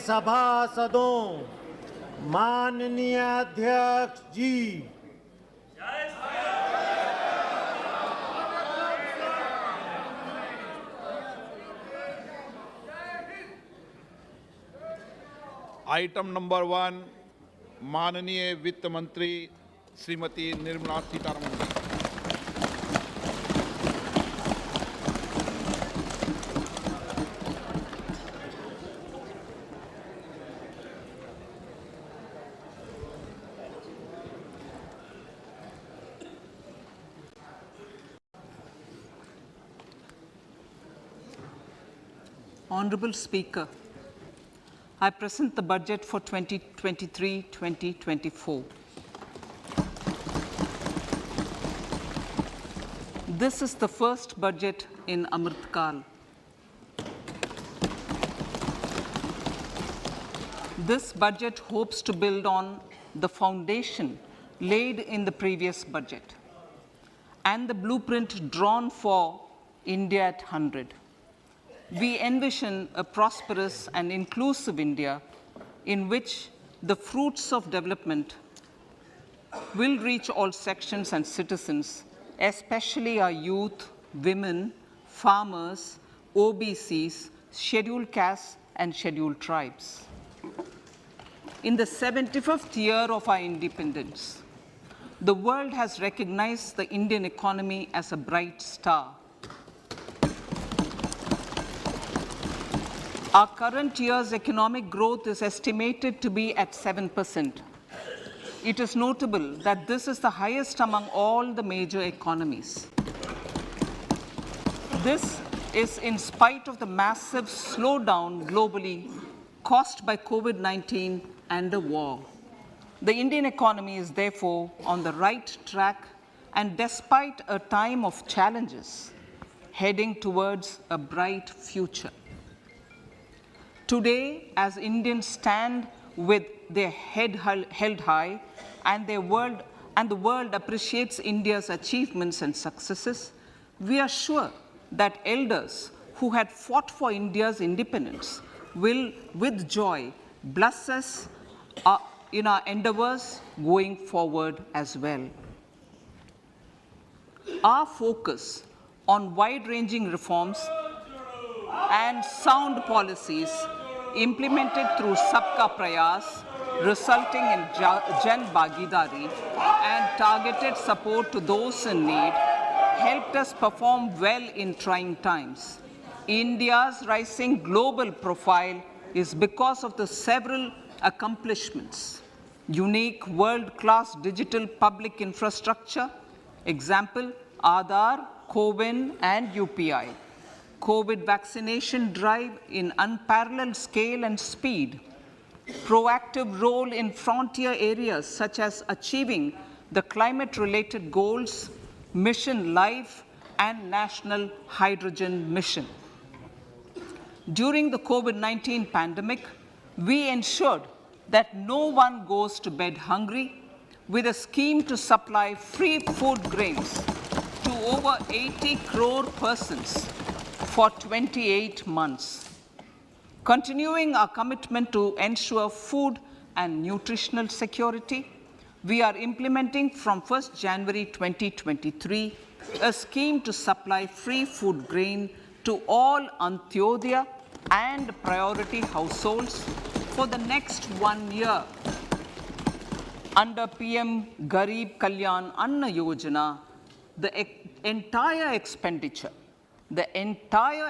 सभासदों, माननीय अध्यक्ष जी, item number 1 माननीय वित्त मंत्री श्रीमती निर्मला सीतारमण जी। Honorable Speaker, I present the budget for 2023-2024. This is the first budget in Amrit Kal. This budget hopes to build on the foundation laid in the previous budget and the blueprint drawn for India at 100. We envision a prosperous and inclusive India in which the fruits of development will reach all sections and citizens, especially our youth, women, farmers, OBCs, scheduled castes, and scheduled tribes. In the 75th year of our independence, the world has recognized the Indian economy as a bright star. Our current year's economic growth is estimated to be at 7%. It is notable that this is the highest among all the major economies. This is in spite of the massive slowdown globally caused by COVID-19 and the war. The Indian economy is therefore on the right track and despite a time of challenges, heading towards a bright future. Today, as Indians stand with their head held high and the world appreciates India's achievements and successes, we are sure that elders who had fought for India's independence will, with joy, bless us in our endeavors going forward as well. Our focus on wide-ranging reforms and sound policies implemented through Sabka Prayas, resulting in Jan Bhagidari and targeted support to those in need, helped us perform well in trying times. India's rising global profile is because of the several accomplishments. Unique world-class digital public infrastructure, example, Aadhaar, CoWIN, and UPI. COVID vaccination drive in unparalleled scale and speed, proactive role in frontier areas such as achieving the climate-related goals, Mission Life, and National Hydrogen Mission. During the COVID-19 pandemic, we ensured that no one goes to bed hungry with a scheme to supply free food grains to over 80 crore persons for 28 months. Continuing our commitment to ensure food and nutritional security, we are implementing from 1st January 2023 a scheme to supply free food grain to all Antyodaya and priority households for the next 1 year. Under PM Garib Kalyan Anna Yojana, the entire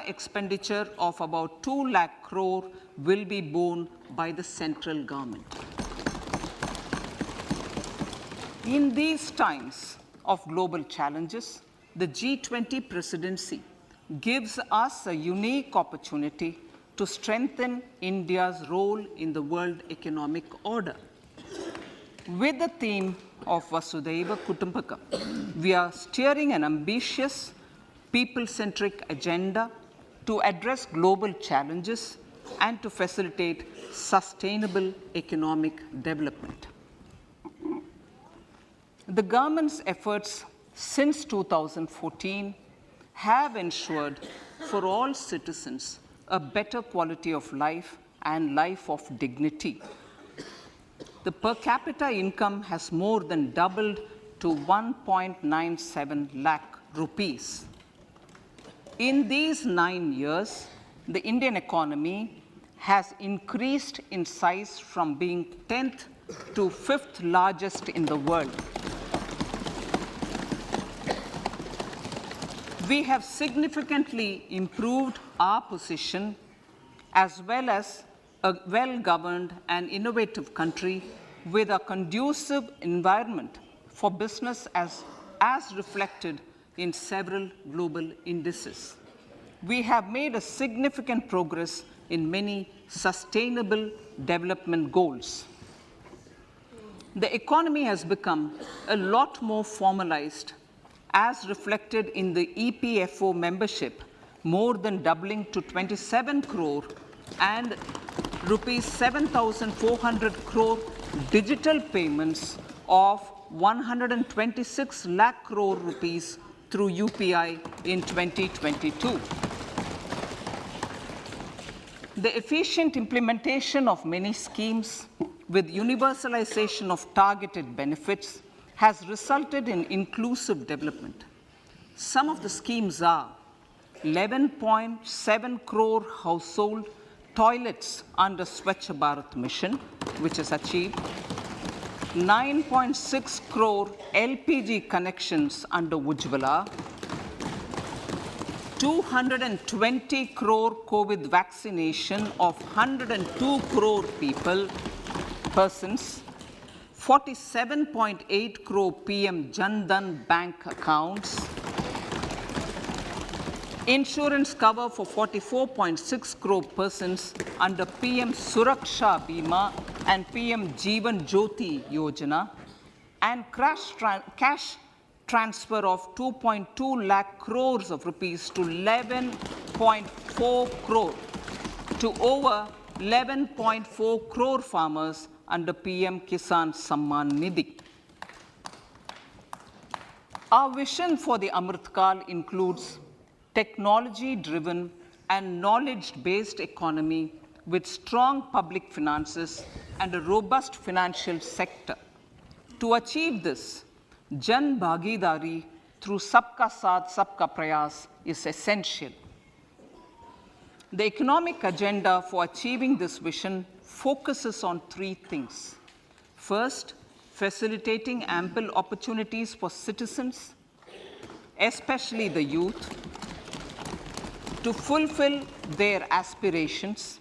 expenditure of about 2 lakh crore will be borne by the central government. In these times of global challenges, the G20 presidency gives us a unique opportunity to strengthen India's role in the world economic order. With the theme of Vasudhaiva Kutumbakam, we are steering an ambitious, people-centric agenda to address global challenges and to facilitate sustainable economic development. The government's efforts since 2014 have ensured for all citizens a better quality of life and life of dignity. The per capita income has more than doubled to 1.97 lakh rupees. In these 9 years, the Indian economy has increased in size from being 10th to 5th largest in the world. We have significantly improved our position as well as a well-governed and innovative country with a conducive environment for business as reflected in several global indices. We have made a significant progress in many sustainable development goals. The economy has become a lot more formalized as reflected in the EPFO membership, more than doubling to 27 crore and rupees 7,400 crore digital payments of 126 lakh crore rupees through UPI in 2022. The efficient implementation of many schemes with universalization of targeted benefits has resulted in inclusive development. Some of the schemes are 11.7 crore household toilets under Swachh Bharat mission, which is achieved, 9.6 crore LPG connections under Ujjwala, 220 crore COVID vaccination of 102 crore persons, 47.8 crore PM Jan Dhan bank accounts, insurance cover for 44.6 crore persons under PM Suraksha Bima and PM Jeevan Jyoti Yojana, and cash transfer of 2.2 lakh crores of rupees to 11.4 crore to over 11.4 crore farmers under PM Kisan Samman Nidhi. Our vision for the Amritkal includes technology-driven and knowledge-based economy with strong public finances and a robust financial sector. To achieve this, Jan Bhagidari through Sabka Saath, Sabka Prayas is essential. The economic agenda for achieving this vision focuses on 3 things. First, facilitating ample opportunities for citizens, especially the youth, to fulfill their aspirations.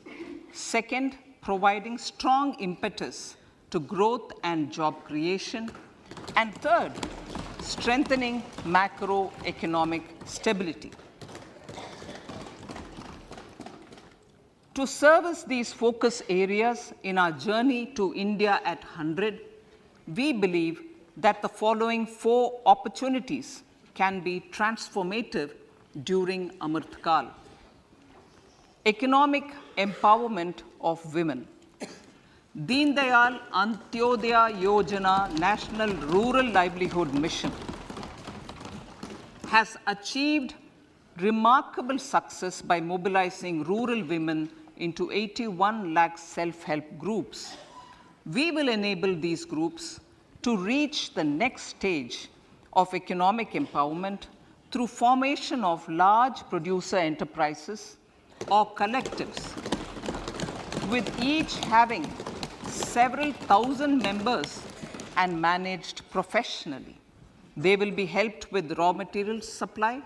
Second, providing strong impetus to growth and job creation. And third, strengthening macroeconomic stability. To service these focus areas in our journey to India at 100, we believe that the following 4 opportunities can be transformative during Amritkal. Economic empowerment of women. Deen Dayal Antyodaya Yojana National Rural Livelihood Mission has achieved remarkable success by mobilizing rural women into 81 lakh self-help groups. We will enable these groups to reach the next stage of economic empowerment through formation of large producer enterprises or collectives, with each having several thousand members and managed professionally. They will be helped with raw materials supply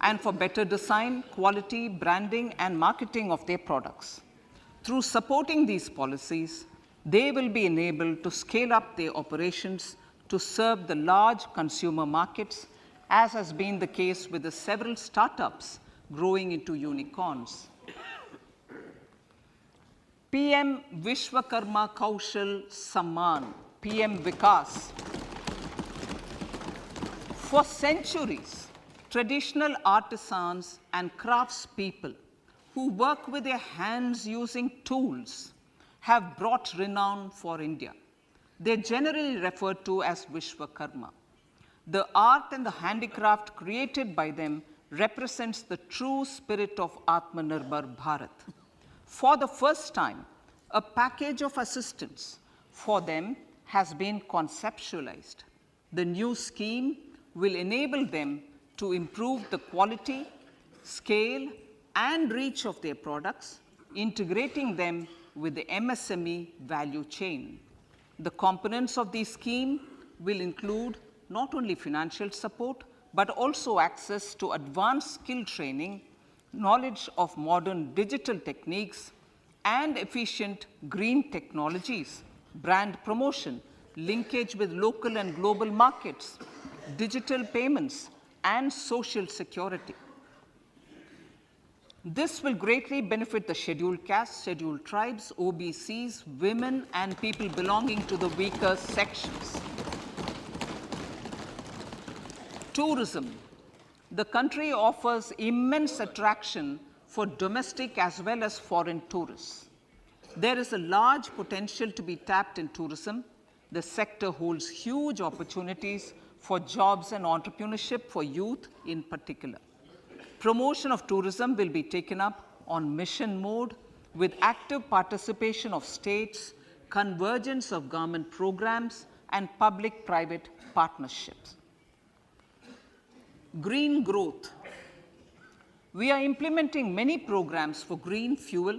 and for better design, quality, branding, and marketing of their products. Through supporting these policies, they will be enabled to scale up their operations to serve the large consumer markets, as has been the case with the several startups growing into unicorns. PM Vishwakarma Kaushal Samman, PM Vikas. For centuries, traditional artisans and craftspeople who work with their hands using tools have brought renown for India. They're generally referred to as Vishwakarma. The art and the handicraft created by them represents the true spirit of Atmanirbhar Bharat. For the first time, A package of assistance for them has been conceptualized. The new scheme will enable them to improve the quality, scale, and reach of their products, integrating them with the MSME value chain. The components of the scheme will include not only financial support, but also access to advanced skill training, knowledge of modern digital techniques, and efficient green technologies, brand promotion, linkage with local and global markets, digital payments, and social security. This will greatly benefit the scheduled castes, scheduled tribes, OBCs, women, and people belonging to the weaker sections. Tourism. The country offers immense attraction for domestic as well as foreign tourists. There is a large potential to be tapped in tourism. The sector holds huge opportunities for jobs and entrepreneurship for youth in particular. Promotion of tourism will be taken up on mission mode with active participation of states, convergence of government programs, and public-private partnerships. Green growth. We are implementing many programs for green fuel,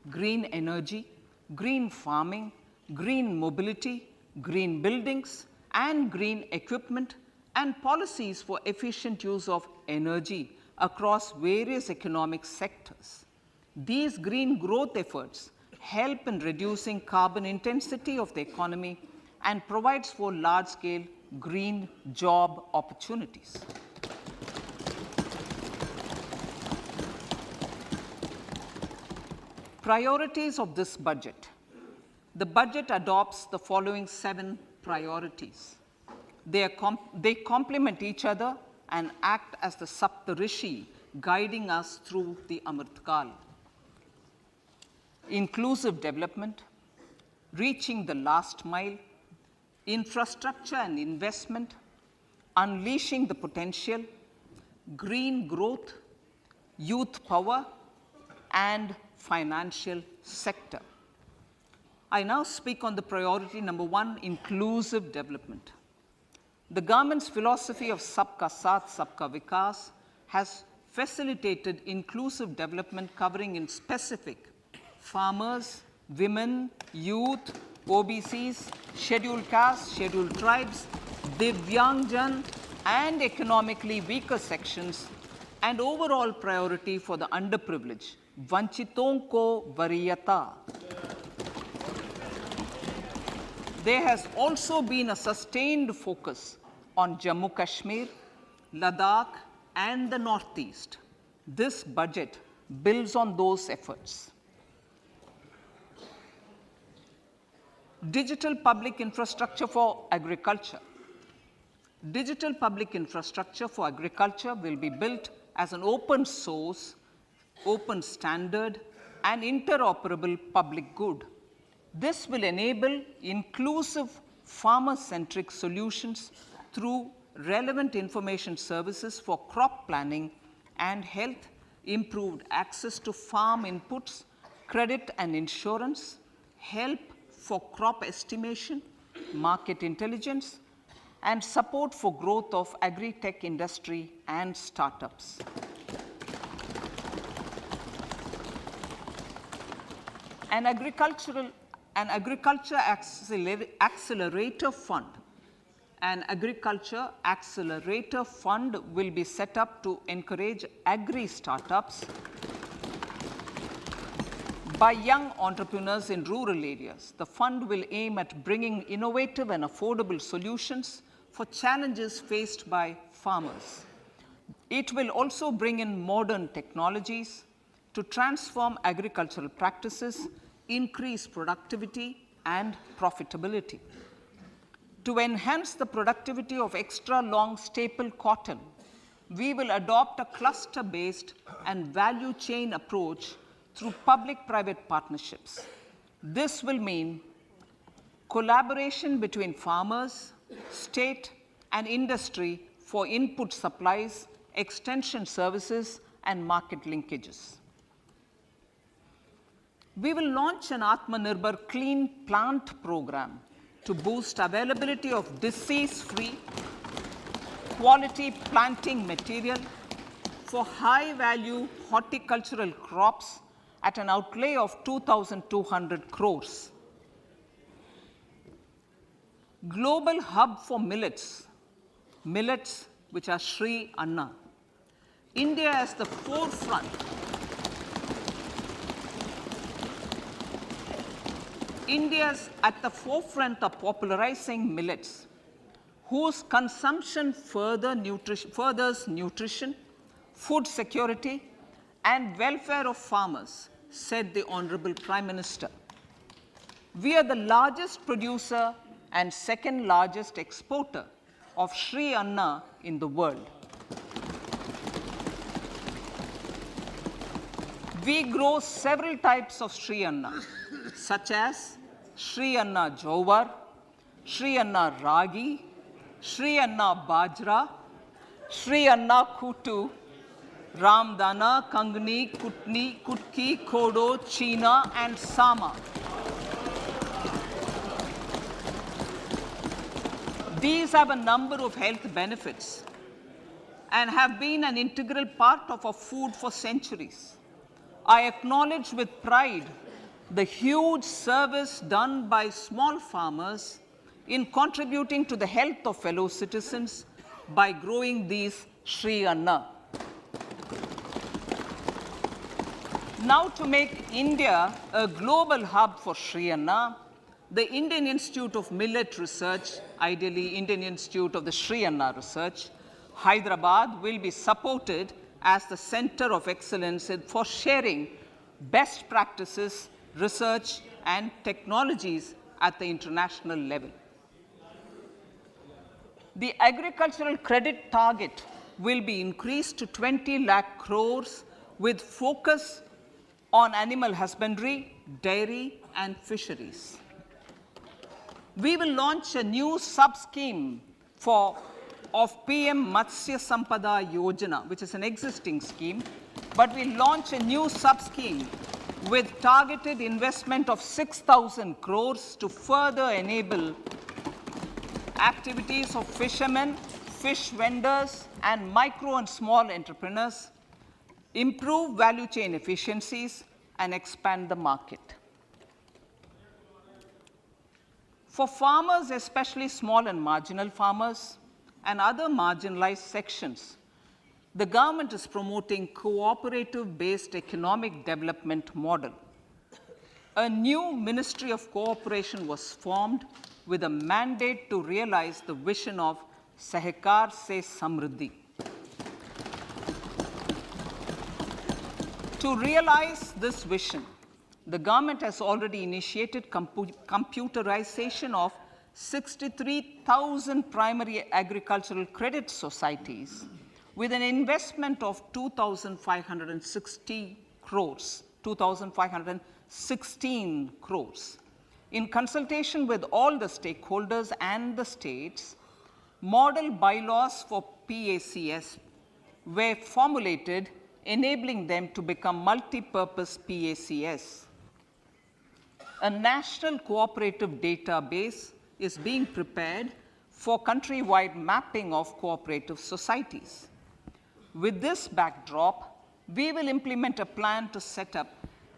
green energy, green farming, green mobility, green buildings, and green equipment, and policies for efficient use of energy across various economic sectors. These green growth efforts help in reducing carbon intensity of the economy and provides for large-scale green job opportunities. Priorities of this budget. The budget adopts the following 7 priorities. They complement each other and act as the Saptarishi guiding us through the Amritkal. Inclusive development, reaching the last mile, infrastructure and investment, unleashing the potential, green growth, youth power, and financial sector. I now speak on the priority number 1, inclusive development. The government's philosophy of Sabka Saath, Sabka Vikas has facilitated inclusive development covering in specific farmers, women, youth, OBCs, scheduled castes, scheduled tribes, Divyangjan, and economically weaker sections, and overall priority for the underprivileged, Vanchiton ko Variyata. There has also been a sustained focus on Jammu Kashmir, Ladakh, and the Northeast. This budget builds on those efforts. Digital public infrastructure for agriculture. Digital public infrastructure for agriculture will be built as an open source, open standard, and interoperable public good. This will enable inclusive farmer-centric solutions through relevant information services for crop planning and health, improved access to farm inputs, credit and insurance, help for crop estimation, market intelligence, and support for growth of agri-tech industry and startups. An agriculture accelerator fund. An agriculture accelerator fund will be set up to encourage agri-startups by young entrepreneurs in rural areas. The fund will aim at bringing innovative and affordable solutions for challenges faced by farmers. It will also bring in modern technologies to transform agricultural practices, increase productivity and profitability. To enhance the productivity of extra long staple cotton, we will adopt a cluster-based and value chain approach through public-private partnerships. This will mean collaboration between farmers, state, and industry for input supplies, extension services, and market linkages. We will launch an Atmanirbhar Clean Plant program to boost availability of disease-free, quality planting material for high-value horticultural crops at an outlay of 2,200 crores. Global hub for millets, which are Sri Anna. India is the forefront. India is at the forefront of popularizing millets, whose consumption furthers nutrition, food security, and welfare of farmers, said the Honorable Prime Minister. We are the largest producer and second largest exporter of Sri Anna in the world. We grow several types of Sri Anna, such as Sri Anna Jowar, Sri Anna Ragi, Sri Anna Bajra, Sri Anna Kutu, Ramdana, Kangni, Kutni, Kutki, Kodo, China, and Sama. These have a number of health benefits and have been an integral part of our food for centuries. I acknowledge with pride the huge service done by small farmers in contributing to the health of fellow citizens by growing these Sri Anna. Now, to make India a global hub for Sri Anna, the Indian Institute of Millet Research, ideally Indian Institute of the Sri Anna Research, Hyderabad, will be supported as the center of excellence for sharing best practices, research, and technologies at the international level. The agricultural credit target will be increased to 20 lakh crores with focus on animal husbandry, dairy, and fisheries. We will launch a new sub-scheme of PM Matsya Sampada Yojana, which is an existing scheme, but we launch a new sub-scheme with targeted investment of 6,000 crores to further enable activities of fishermen, fish vendors, and micro and small entrepreneurs, improve value chain efficiencies, and expand the market. For farmers, especially small and marginal farmers and other marginalized sections, the government is promoting cooperative-based economic development model. A new Ministry of Cooperation was formed with a mandate to realize the vision of Sahakar Se Samriddhi. To realize this vision, the government has already initiated computerization of 63,000 primary agricultural credit societies with an investment of 2,516 crores. In consultation with all the stakeholders and the states, model bylaws for PACS were formulated, enabling them to become multi-purpose PACS. A national cooperative database is being prepared for countrywide mapping of cooperative societies. With this backdrop, we will implement a plan to set up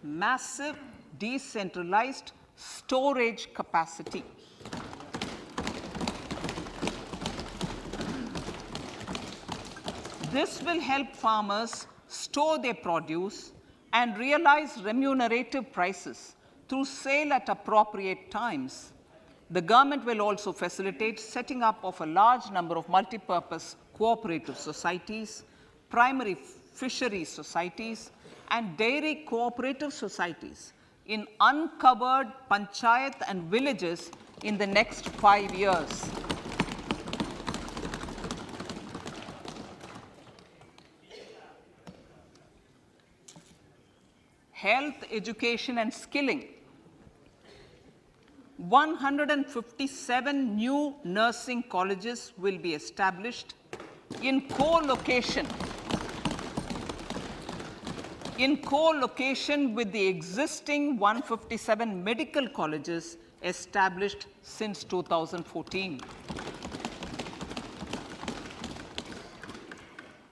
massive decentralized storage capacity. This will help farmers store their produce and realize remunerative prices through sale at appropriate times. The government will also facilitate setting up of a large number of multipurpose cooperative societies, primary fishery societies, and dairy cooperative societies in uncovered panchayat and villages in the next 5 years. Health, education, and skilling. 157 new nursing colleges will be established in co-location in co-location with the existing 157 medical colleges established since 2014.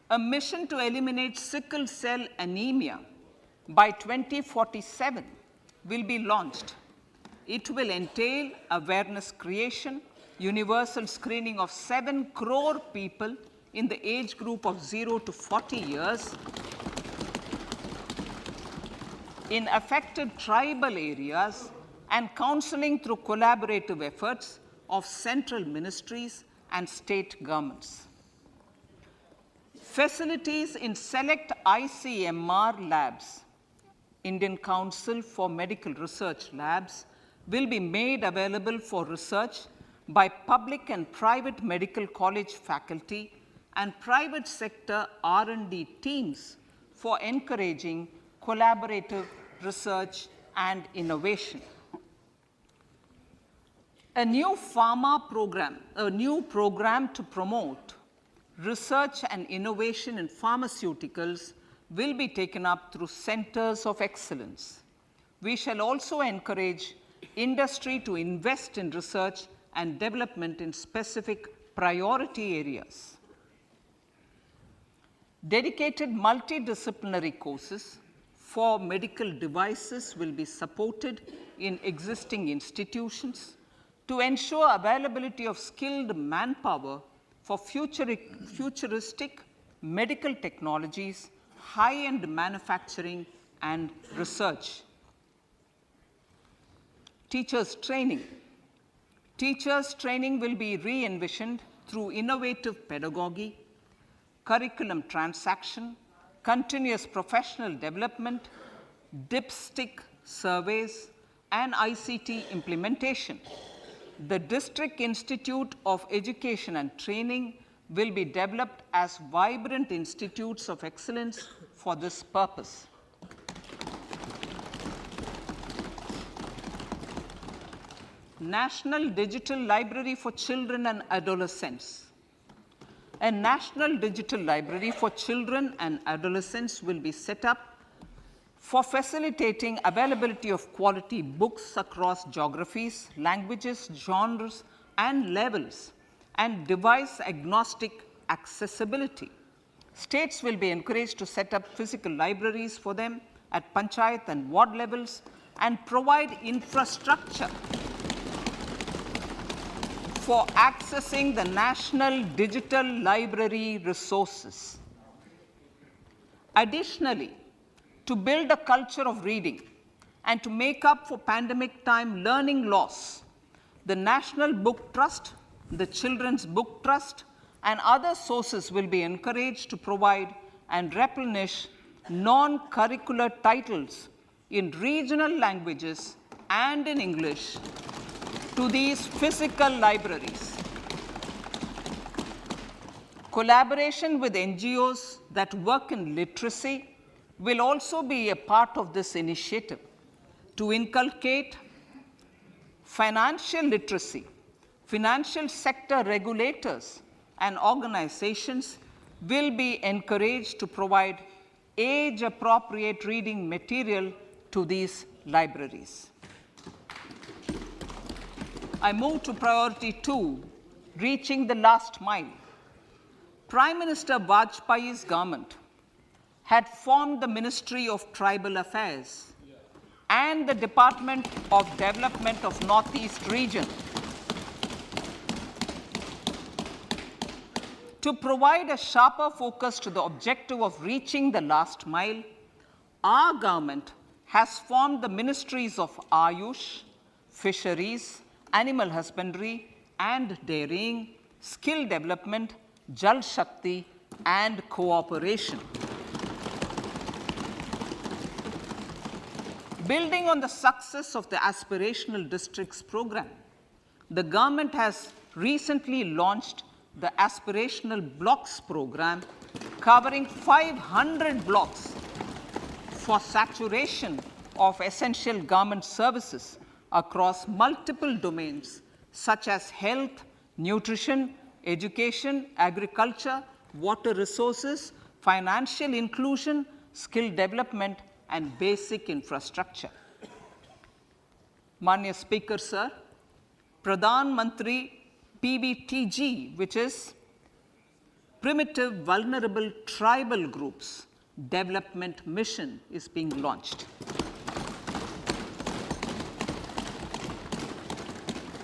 A mission to eliminate sickle cell anemia by 2047 will be launched. It will entail awareness creation, universal screening of 7 crore people in the age group of 0 to 40 years in affected tribal areas, and counseling through collaborative efforts of central ministries and state governments. Facilities in select ICMR labs, Indian Council for Medical Research Labs, will be made available for research by public and private medical college faculty and private sector R&D teams for encouraging collaborative research and innovation. A new program to promote research and innovation in pharmaceuticals will be taken up through centers of excellence. We shall also encourage industry to invest in research and development in specific priority areas. Dedicated multidisciplinary courses for medical devices will be supported in existing institutions to ensure availability of skilled manpower for futuristic medical technologies, high-end manufacturing, and research. Teachers' training. Teachers' training will be re-envisioned through innovative pedagogy, curriculum transaction, continuous professional development, dipstick surveys, and ICT implementation. The District Institute of Education and Training will be developed as vibrant institutes of excellence for this purpose. National Digital Library for Children and Adolescents. A National Digital Library for Children and Adolescents will be set up for facilitating availability of quality books across geographies, languages, genres, and levels, and device-agnostic accessibility. States will be encouraged to set up physical libraries for them at panchayat and ward levels and provide infrastructure for accessing the National Digital Library resources. Additionally, to build a culture of reading and to make up for pandemic time learning loss, the National Book Trust, the Children's Book Trust, and other sources will be encouraged to provide and replenish non-curricular titles in regional languages and in English to these physical libraries. Collaboration with NGOs that work in literacy will also be a part of this initiative to inculcate financial literacy. Financial sector regulators and organizations will be encouraged to provide age-appropriate reading material to these libraries. I move to priority 2, reaching the last mile. Prime Minister Vajpayee's government had formed the Ministry of Tribal Affairs and the Department of Development of Northeast Region to provide a sharper focus to the objective of reaching the last mile. Our government has formed the ministries of Ayush, Fisheries, Animal Husbandry and Dairying, Skill Development, Jal Shakti, and Cooperation. Building on the success of the Aspirational Districts program, the government has recently launched the Aspirational Blocks program, covering 500 blocks for saturation of essential government services across multiple domains such as health, nutrition, education, agriculture, water resources, financial inclusion, skill development, and basic infrastructure. Manya Speaker, Sir, Pradhan Mantri PVTG, which is Primitive Vulnerable Tribal Groups Development Mission, is being launched.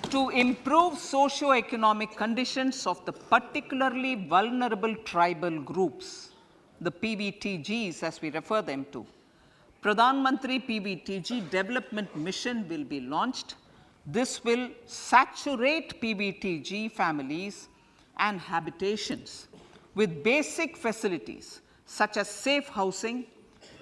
To improve socio-economic conditions of the particularly vulnerable tribal groups, the PVTGs as we refer them to, Pradhan Mantri PVTG Development Mission will be launched. This will saturate PVTG families and habitations with basic facilities such as safe housing,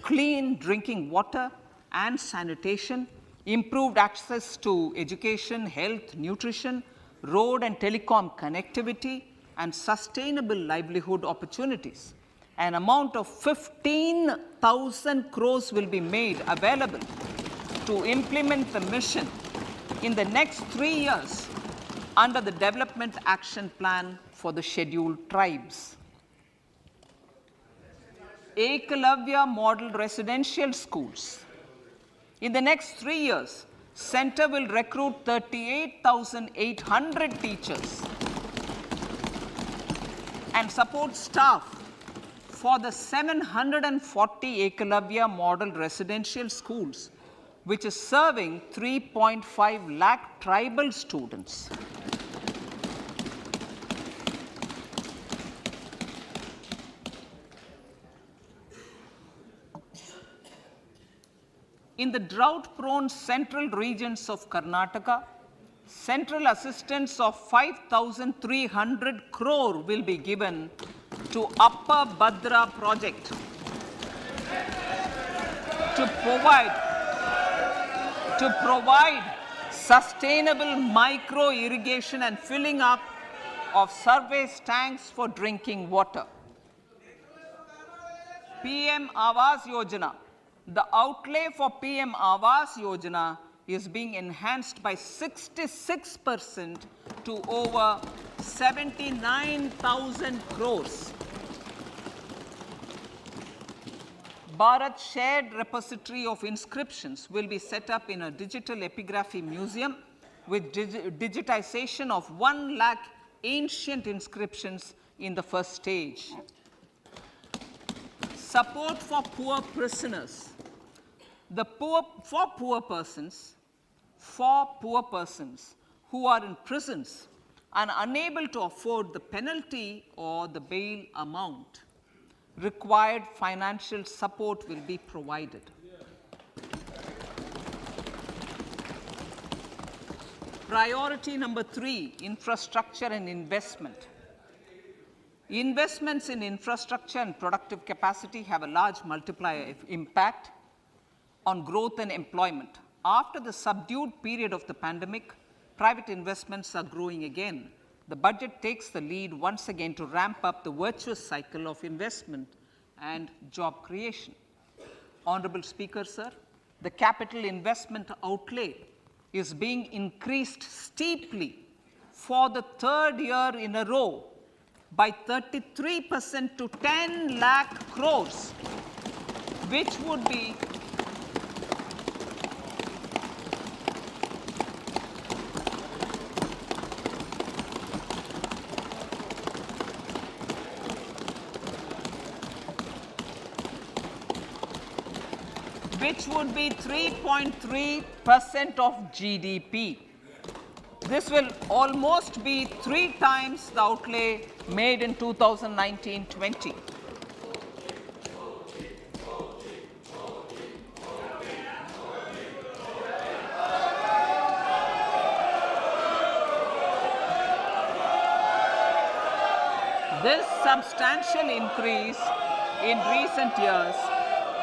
clean drinking water and sanitation, improved access to education, health, nutrition, road and telecom connectivity, and sustainable livelihood opportunities. An amount of 15,000 crores will be made available to implement the mission in the next 3 years under the Development Action Plan for the Scheduled Tribes. Ekalavya Model Residential Schools. In the next 3 years, Center will recruit 38,800 teachers and support staff for the 740 Ekalavya Model Residential Schools, which is serving 3.5 lakh tribal students. In the drought-prone central regions of Karnataka, central assistance of 5,300 crore will be given to Upper Bhadra project to provide sustainable micro irrigation and filling up of surface tanks for drinking water. PM Awas Yojana. The outlay for PM Awas Yojana is being enhanced by 66% to over 79,000 crores. Bharat Shared Repository of Inscriptions will be set up in a digital epigraphy museum with digitization of 1 lakh ancient inscriptions in the first stage. Support for poor prisoners. For poor persons who are in prisons and unable to afford the penalty or the bail amount, required financial support will be provided. Priority number 3, infrastructure and investment. Investments in infrastructure and productive capacity have a large multiplier impact on growth and employment. After the subdued period of the pandemic, private investments are growing again. The budget takes the lead once again to ramp up the virtuous cycle of investment and job creation. Honorable Speaker, sir, the capital investment outlay is being increased steeply for the 3rd year in a row by 33% to 10 lakh crores, which would be which would be 3.3% of GDP. This will almost be 3 times the outlay made in 2019-20. This substantial increase in recent years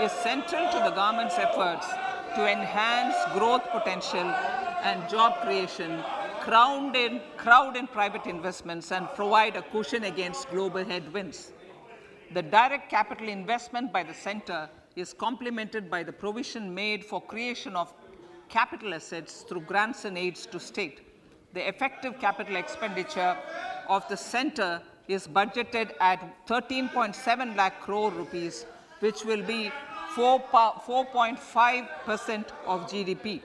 is central to the government's efforts to enhance growth potential and job creation, crowd in private investments, and provide a cushion against global headwinds. The direct capital investment by the center is complemented by the provision made for creation of capital assets through grants and aids to state. The effective capital expenditure of the center is budgeted at 13.7 lakh crore rupees which will be 4.5% of GDP.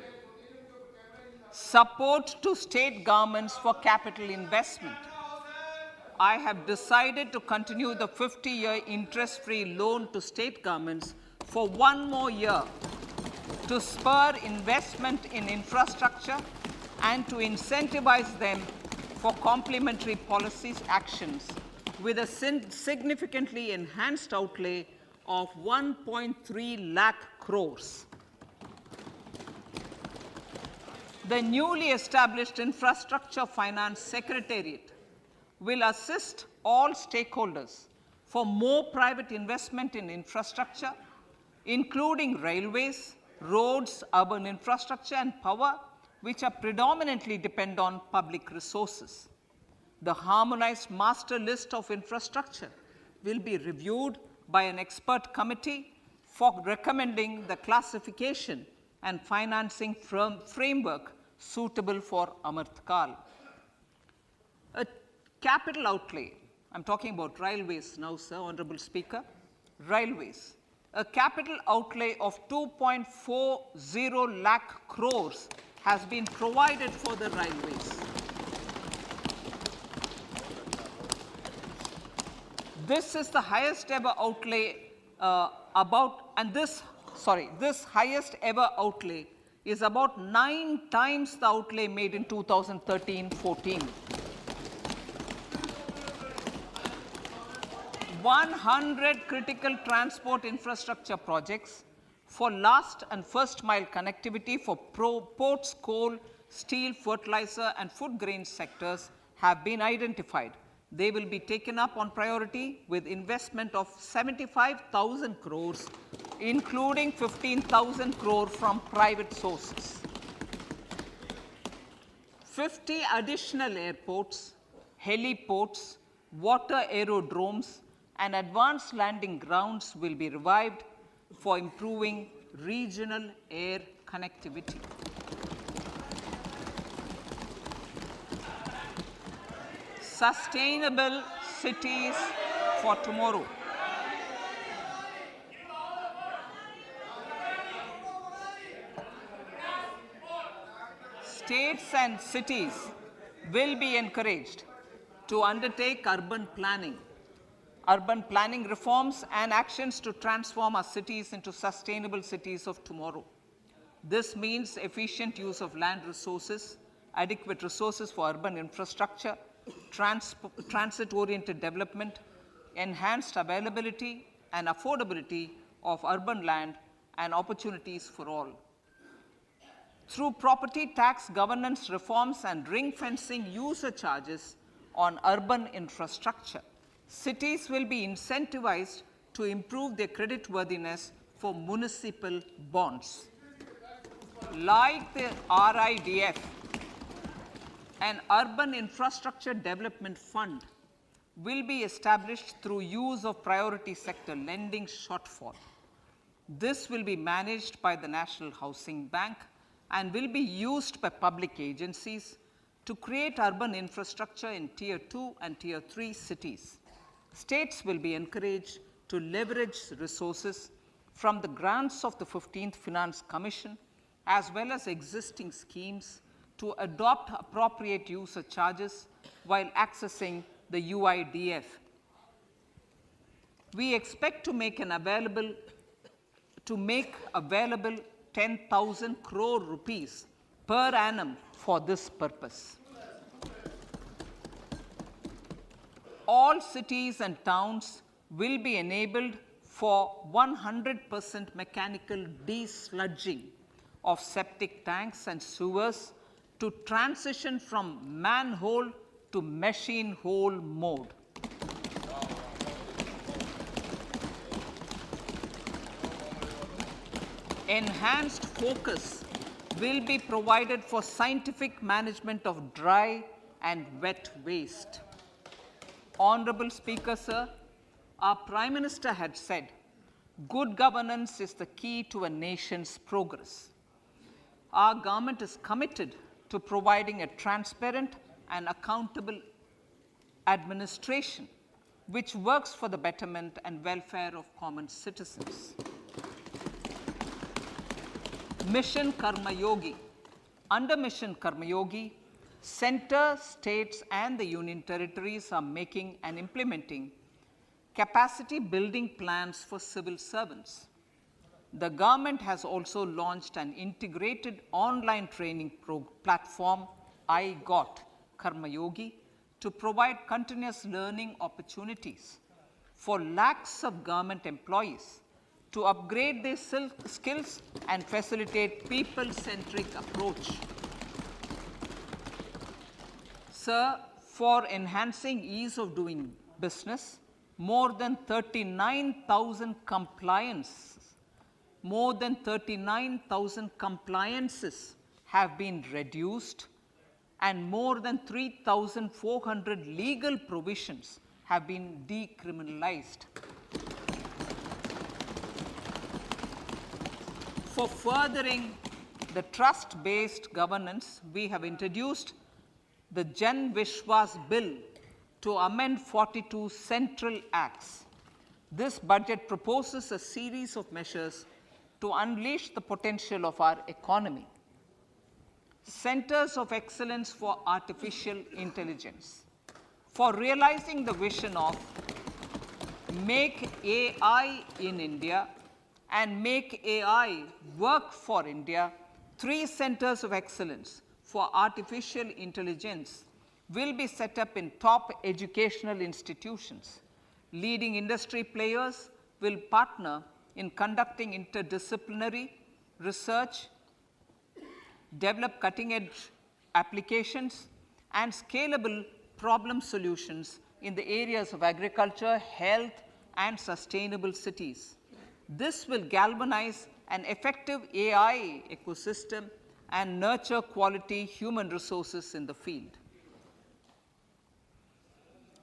Support to state governments for capital investment. I have decided to continue the 50-year interest-free loan to state governments for 1 more year to spur investment in infrastructure and to incentivize them for complementary policies actions with a significantly enhanced outlay of 1.3 lakh crores. The newly established Infrastructure Finance Secretariat will assist all stakeholders for more private investment in infrastructure, including railways, roads, urban infrastructure, and power, which are predominantly depend on public resources. The harmonized master list of infrastructure will be reviewed by an expert committee for recommending the classification and financing framework suitable for Amrit Kal. A capital outlay, I'm talking about railways now, sir, Honorable Speaker, railways. A capital outlay of 2.40 lakh crores has been provided for the railways. This is the highest ever outlay this highest ever outlay is about 9 times the outlay made in 2013-14. 100 critical transport infrastructure projects for last and first mile connectivity for ports, coal, steel, fertilizer, and food grain sectors have been identified. They will be taken up on priority with investment of 75,000 crores, including 15,000 crore from private sources. 50 additional airports, heliports, water aerodromes, and advanced landing grounds will be revived for improving regional air connectivity. Sustainable cities for tomorrow. States and cities will be encouraged to undertake urban planning reforms and actions to transform our cities into sustainable cities of tomorrow. This means efficient use of land resources, adequate resources for urban infrastructure, transit-oriented development, enhanced availability and affordability of urban land, and opportunities for all. Through property tax governance reforms and ring-fencing user charges on urban infrastructure, cities will be incentivized to improve their creditworthiness for municipal bonds. Like the RIDF, an Urban Infrastructure Development Fund will be established through use of priority sector lending shortfall. This will be managed by the National Housing Bank and will be used by public agencies to create urban infrastructure in Tier 2 and Tier 3 cities. States will be encouraged to leverage resources from the grants of the 15th Finance Commission as well as existing schemes to adopt appropriate user charges while accessing the UIDF. We expect to make available 10,000 crore rupees per annum for this purpose. All cities and towns will be enabled for 100% mechanical desludging of septic tanks and sewers to transition from manhole to machine hole mode. Enhanced focus will be provided for scientific management of dry and wet waste. Honorable Speaker, sir, our Prime Minister had said, good governance is the key to a nation's progress. Our government is committed to providing a transparent and accountable administration which works for the betterment and welfare of common citizens. Mission Karma Yogi. Under Mission Karma Yogi, center, states, and the union territories are making and implementing capacity building plans for civil servants. The government has also launched an integrated online training platform, I Got Karma Yogi, to provide continuous learning opportunities for lakhs of government employees to upgrade their skills and facilitate people-centric approach. Sir, for enhancing ease of doing business, more than 39,000 compliances have been reduced, and more than 3,400 legal provisions have been decriminalized. For furthering the trust-based governance, we have introduced the Jan Vishwas Bill to amend 42 central acts. This budget proposes a series of measures to unleash the potential of our economy. Centers of Excellence for Artificial Intelligence. For realizing the vision of Make AI in India and Make AI Work for India, 3 centers of excellence for artificial intelligence will be set up in top educational institutions. Leading industry players will partner in conducting interdisciplinary research, develop cutting-edge applications, and scalable problem solutions in the areas of agriculture, health, and sustainable cities. This will galvanize an effective AI ecosystem and nurture quality human resources in the field.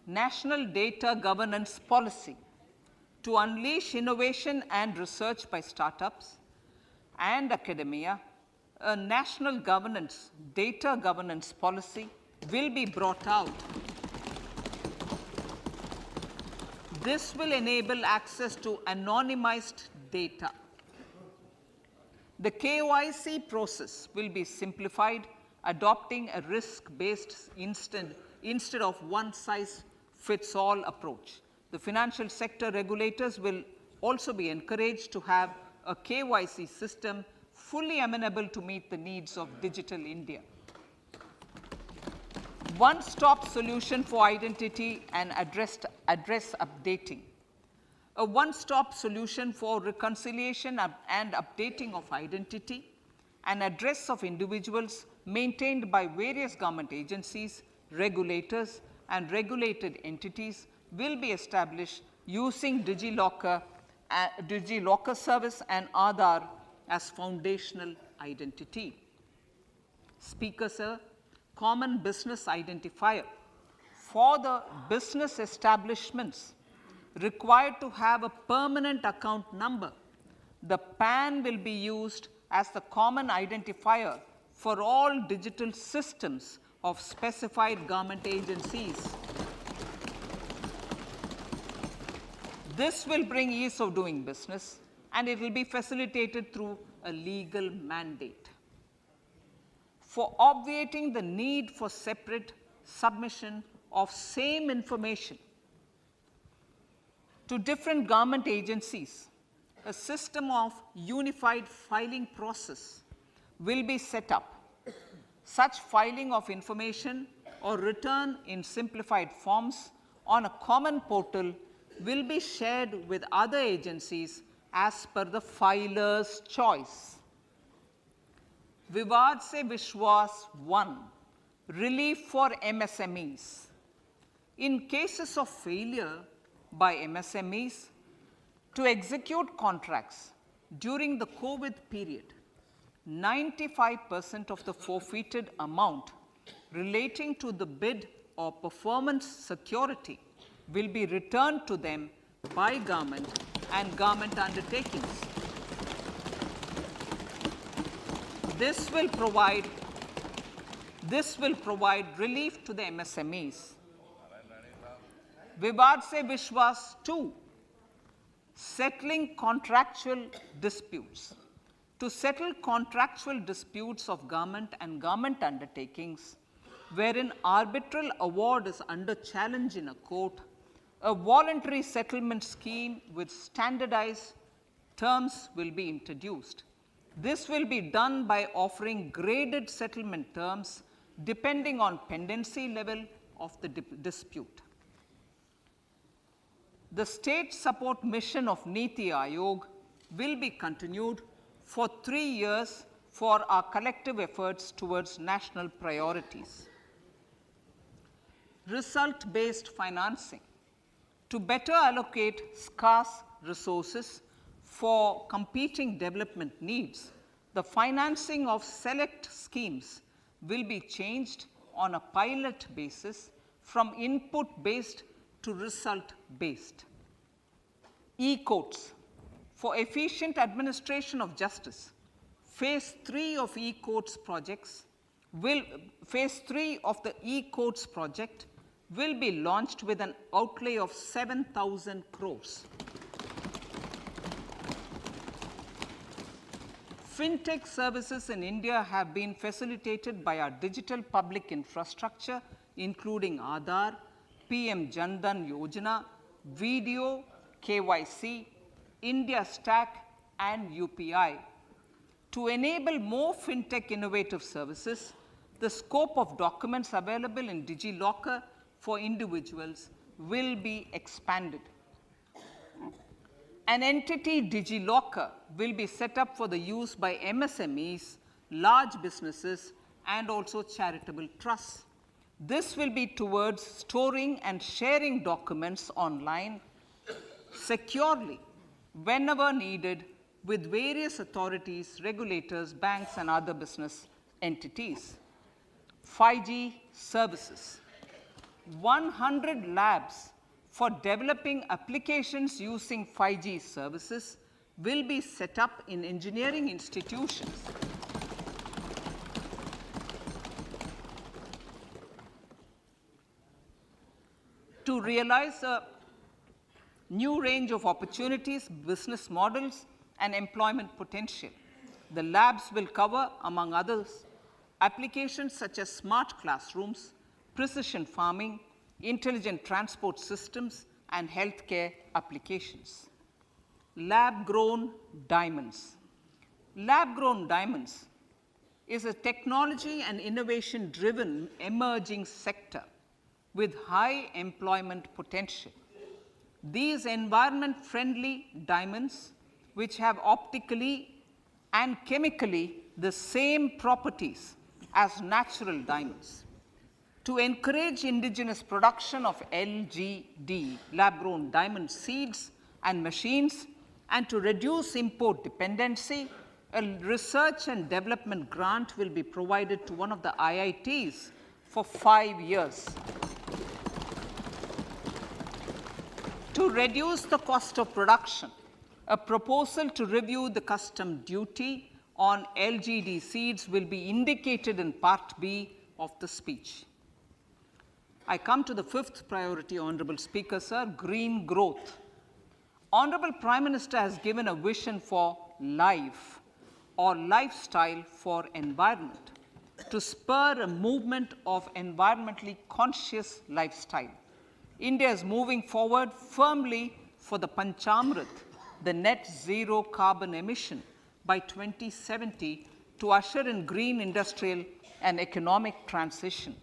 National Data Governance Policy. To unleash innovation and research by startups and academia, a national data governance policy will be brought out. This will enable access to anonymized data. The KYC process will be simplified, adopting a risk-based instead of one-size-fits-all approach. The financial sector regulators will also be encouraged to have a KYC system fully amenable to meet the needs of digital India. One-stop solution for identity and address updating. A one-stop solution for reconciliation and updating of identity and address of individuals maintained by various government agencies, regulators, and regulated entities will be established using DigiLocker service and Aadhaar as foundational identity. Speaker, sir, common business identifier. For the business establishments required to have a permanent account number, the PAN will be used as the common identifier for all digital systems of specified government agencies. This will bring ease of doing business, and it will be facilitated through a legal mandate. For obviating the need for separate submission of same information to different government agencies, a system of unified filing process will be set up. Such filing of information or return in simplified forms on a common portal will be shared with other agencies as per the filer's choice. Vivad Se Vishwas 1, relief for MSMEs. In cases of failure by MSMEs to execute contracts during the COVID period, 95% of the forfeited amount relating to the bid or performance security will be returned to them by government and government undertakings. This will provide relief to the MSMEs. Vivad Se Vishwas 2, settling contractual disputes. To settle contractual disputes of government and government undertakings, wherein arbitral award is under challenge in a court, a voluntary settlement scheme with standardized terms will be introduced. This will be done by offering graded settlement terms depending on pendency level of the dispute. The state support mission of Niti Aayog will be continued for 3 years for our collective efforts towards national priorities. Result-based financing. To better allocate scarce resources for competing development needs, the financing of select schemes will be changed on a pilot basis from input-based to result-based. E-courts. For efficient administration of justice, phase 3 of e-courts projects phase 3 of the e-courts project will be launched with an outlay of 7,000 crores. Fintech services in India have been facilitated by our digital public infrastructure, including Aadhaar, PM Jan Dhan Yojana, Video, KYC, India Stack, and UPI. To enable more fintech innovative services, the scope of documents available in DigiLocker for individuals will be expanded. An entity DigiLocker will be set up for the use by MSMEs, large businesses, and also charitable trusts. This will be towards storing and sharing documents online securely whenever needed with various authorities, regulators, banks, and other business entities. 5G services. 100 labs for developing applications using 5G services will be set up in engineering institutions. To realize a new range of opportunities, business models, and employment potential, the labs will cover, among others, applications such as smart classrooms, precision farming, intelligent transport systems, and healthcare applications. Lab-grown diamonds. Lab-grown diamonds is a technology and innovation-driven emerging sector with high employment potential. These environment-friendly diamonds, which have optically and chemically the same properties as natural diamonds. To encourage indigenous production of LGD, lab-grown diamond seeds and machines, and to reduce import dependency, a research and development grant will be provided to one of the IITs for 5 years. To reduce the cost of production, a proposal to review the custom duty on LGD seeds will be indicated in Part B of the speech. I come to the fifth priority, Honorable Speaker, sir, green growth. Honorable Prime Minister has given a vision for life or lifestyle for environment to spur a movement of environmentally conscious lifestyle. India is moving forward firmly for the Panchamrit, the net zero carbon emission by 2070 to usher in green industrial and economic transition.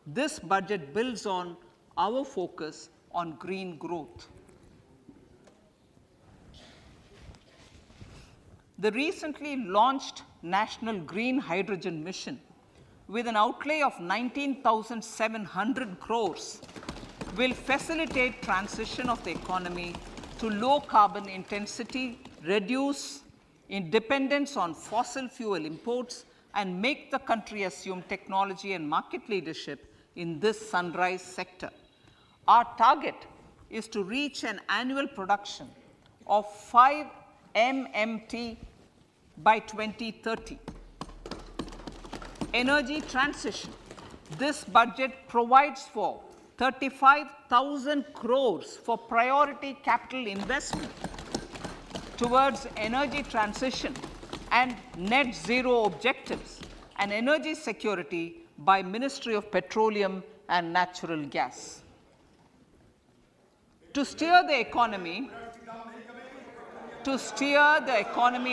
This budget builds on our focus on green growth. The recently launched National Green Hydrogen Mission, with an outlay of 19,700 crores, will facilitate transition of the economy to low carbon intensity, reduce dependence on fossil fuel imports, and make the country assume technology and market leadership in this sunrise sector. Our target is to reach an annual production of 5 MMT by 2030. Energy transition. This budget provides for 35,000 crores for priority capital investment towards energy transition and net zero objectives and energy security by Ministry of Petroleum and Natural Gas. To steer the economy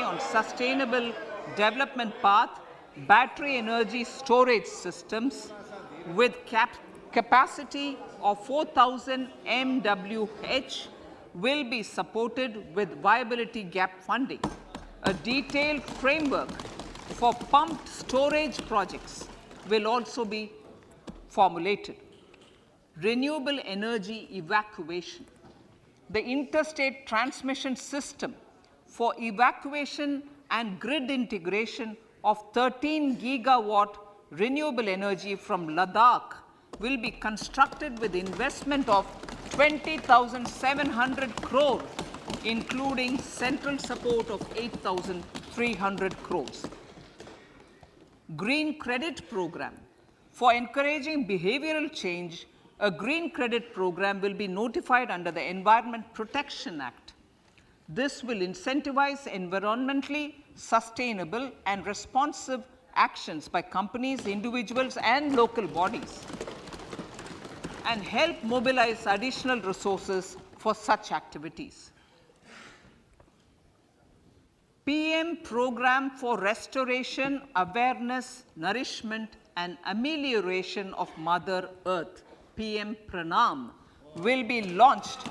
on sustainable development path, battery energy storage systems with capacity of 4,000 MWH will be supported with viability gap funding. A detailed framework for pumped storage projects will also be formulated. Renewable energy evacuation. The interstate transmission system for evacuation and grid integration of 13 gigawatt renewable energy from Ladakh will be constructed with investment of 20,700 crore, including central support of 8,300 crores. Green credit program. For encouraging behavioral change, a green credit program will be notified under the Environment Protection Act. This will incentivize environmentally sustainable and responsive actions by companies, individuals, and local bodies, and help mobilize additional resources for such activities. PM Program for Restoration, Awareness, Nourishment, and Amelioration of Mother Earth, PM Pranam, will be launched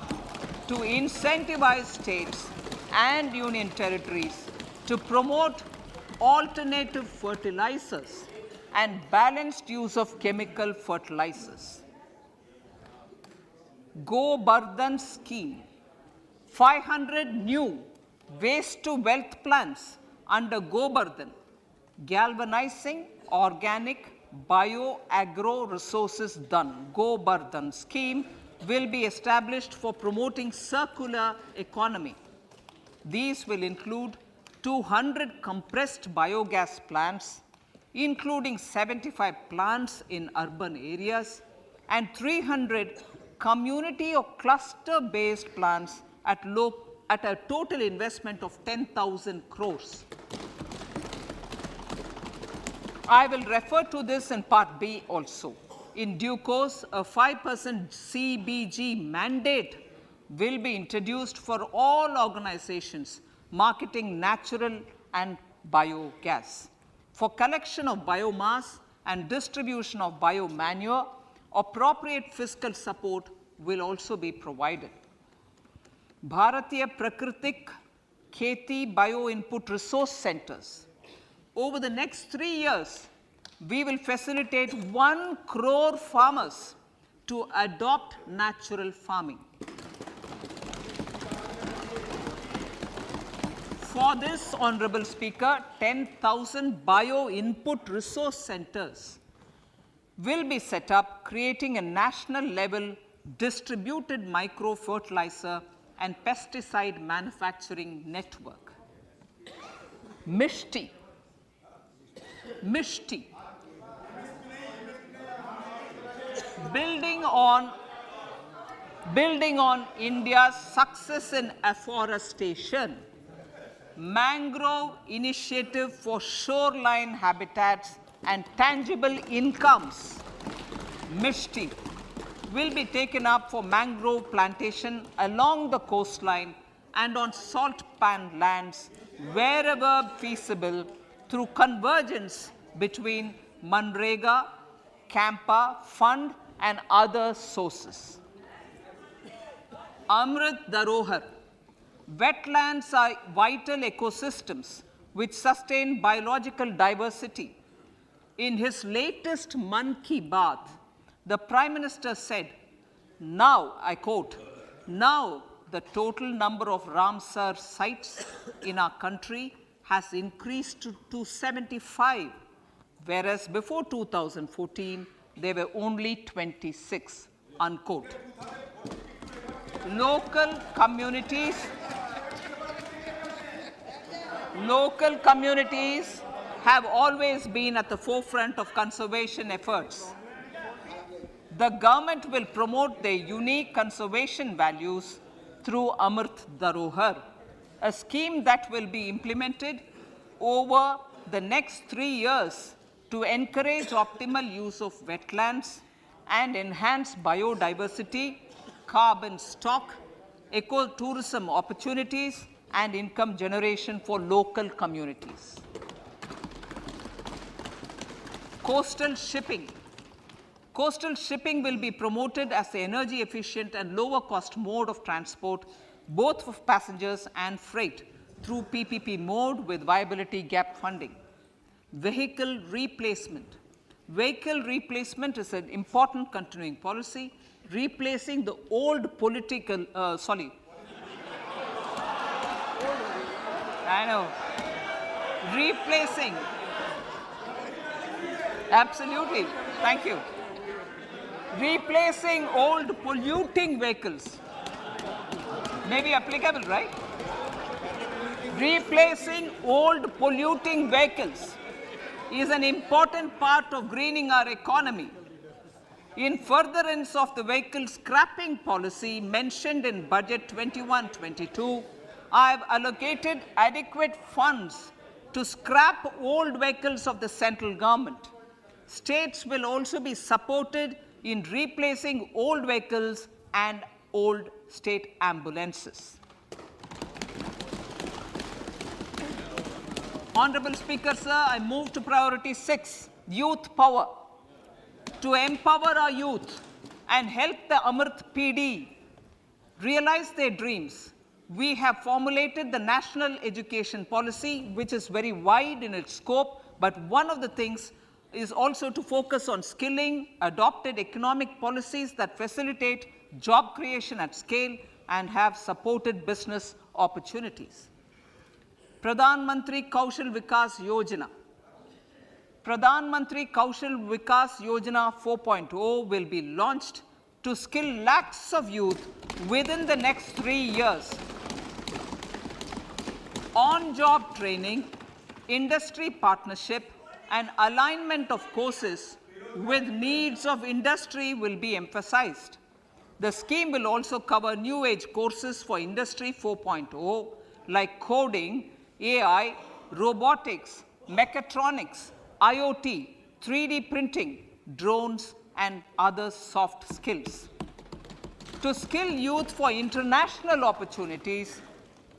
to incentivize states and union territories to promote alternative fertilizers and balanced use of chemical fertilizers. Go Bardhan Scheme. 500 new waste to wealth plants under Go Bardhan, galvanizing organic bio-agro resources done. Go Bardhan scheme will be established for promoting circular economy. These will include 200 compressed biogas plants, including 75 plants in urban areas, and 300 community or cluster-based plants at a total investment of 10,000 crores. I will refer to this in Part B also. In due course, a 5% CBG mandate will be introduced for all organizations marketing natural and biogas. For collection of biomass and distribution of biomanure, appropriate fiscal support will also be provided. Bharatiya Prakritik Kheti Bio Input Resource Centers. Over the next 3 years, we will facilitate 1 crore farmers to adopt natural farming. For this, Honorable Speaker, 10,000 bio input resource centers will be set up, creating a national level distributed micro fertilizer and pesticide manufacturing network. Mishti. Building on India's success in afforestation, mangrove initiative for shoreline habitats and tangible incomes, Mishti, will be taken up for mangrove plantation along the coastline and on salt pan lands wherever feasible through convergence between Manrega, Campa, Fund, and other sources. Amrit Dharohar. Wetlands are vital ecosystems which sustain biological diversity. In his latest Mann Ki Baat, the Prime Minister said, now, I quote, now the total number of Ramsar sites in our country has increased to 75, whereas before 2014, there were only 26, unquote. Local communities have always been at the forefront of conservation efforts. the government will promote their unique conservation values through Amrit Dharohar, a scheme that will be implemented over the next 3 years to encourage optimal use of wetlands and enhance biodiversity, carbon stock, ecotourism opportunities, and income generation for local communities. Coastal shipping. Coastal shipping will be promoted as the energy efficient and lower cost mode of transport, both for passengers and freight, through PPP mode with viability gap funding. Vehicle replacement. Vehicle replacement is an important continuing policy, replacing the old political, I know, replacing, absolutely, thank you. Replacing old polluting vehicles. May be applicable, right? Replacing old polluting vehicles is an important part of greening our economy. In furtherance of the vehicle scrapping policy mentioned in Budget 21-22, I have allocated adequate funds to scrap old vehicles of the central government. States will also be supported in replacing old vehicles and old state ambulances. Honorable Speaker, sir, I move to priority 6, youth power. To empower our youth and help the Amrit PD realize their dreams, we have formulated the National Education Policy, which is very wide in its scope, but one of the things is also to focus on skilling, adopted economic policies that facilitate job creation at scale and have supported business opportunities. Pradhan Mantri Kaushal Vikas Yojana. Pradhan Mantri Kaushal Vikas Yojana 4.0 will be launched to skill lakhs of youth within the next 3 years. On-job training, industry partnership, and alignment of courses with needs of industry will be emphasized. The scheme will also cover new age courses for Industry 4.0 like coding, AI, robotics, mechatronics, IoT, 3D printing, drones, and other soft skills. To skill youth for international opportunities,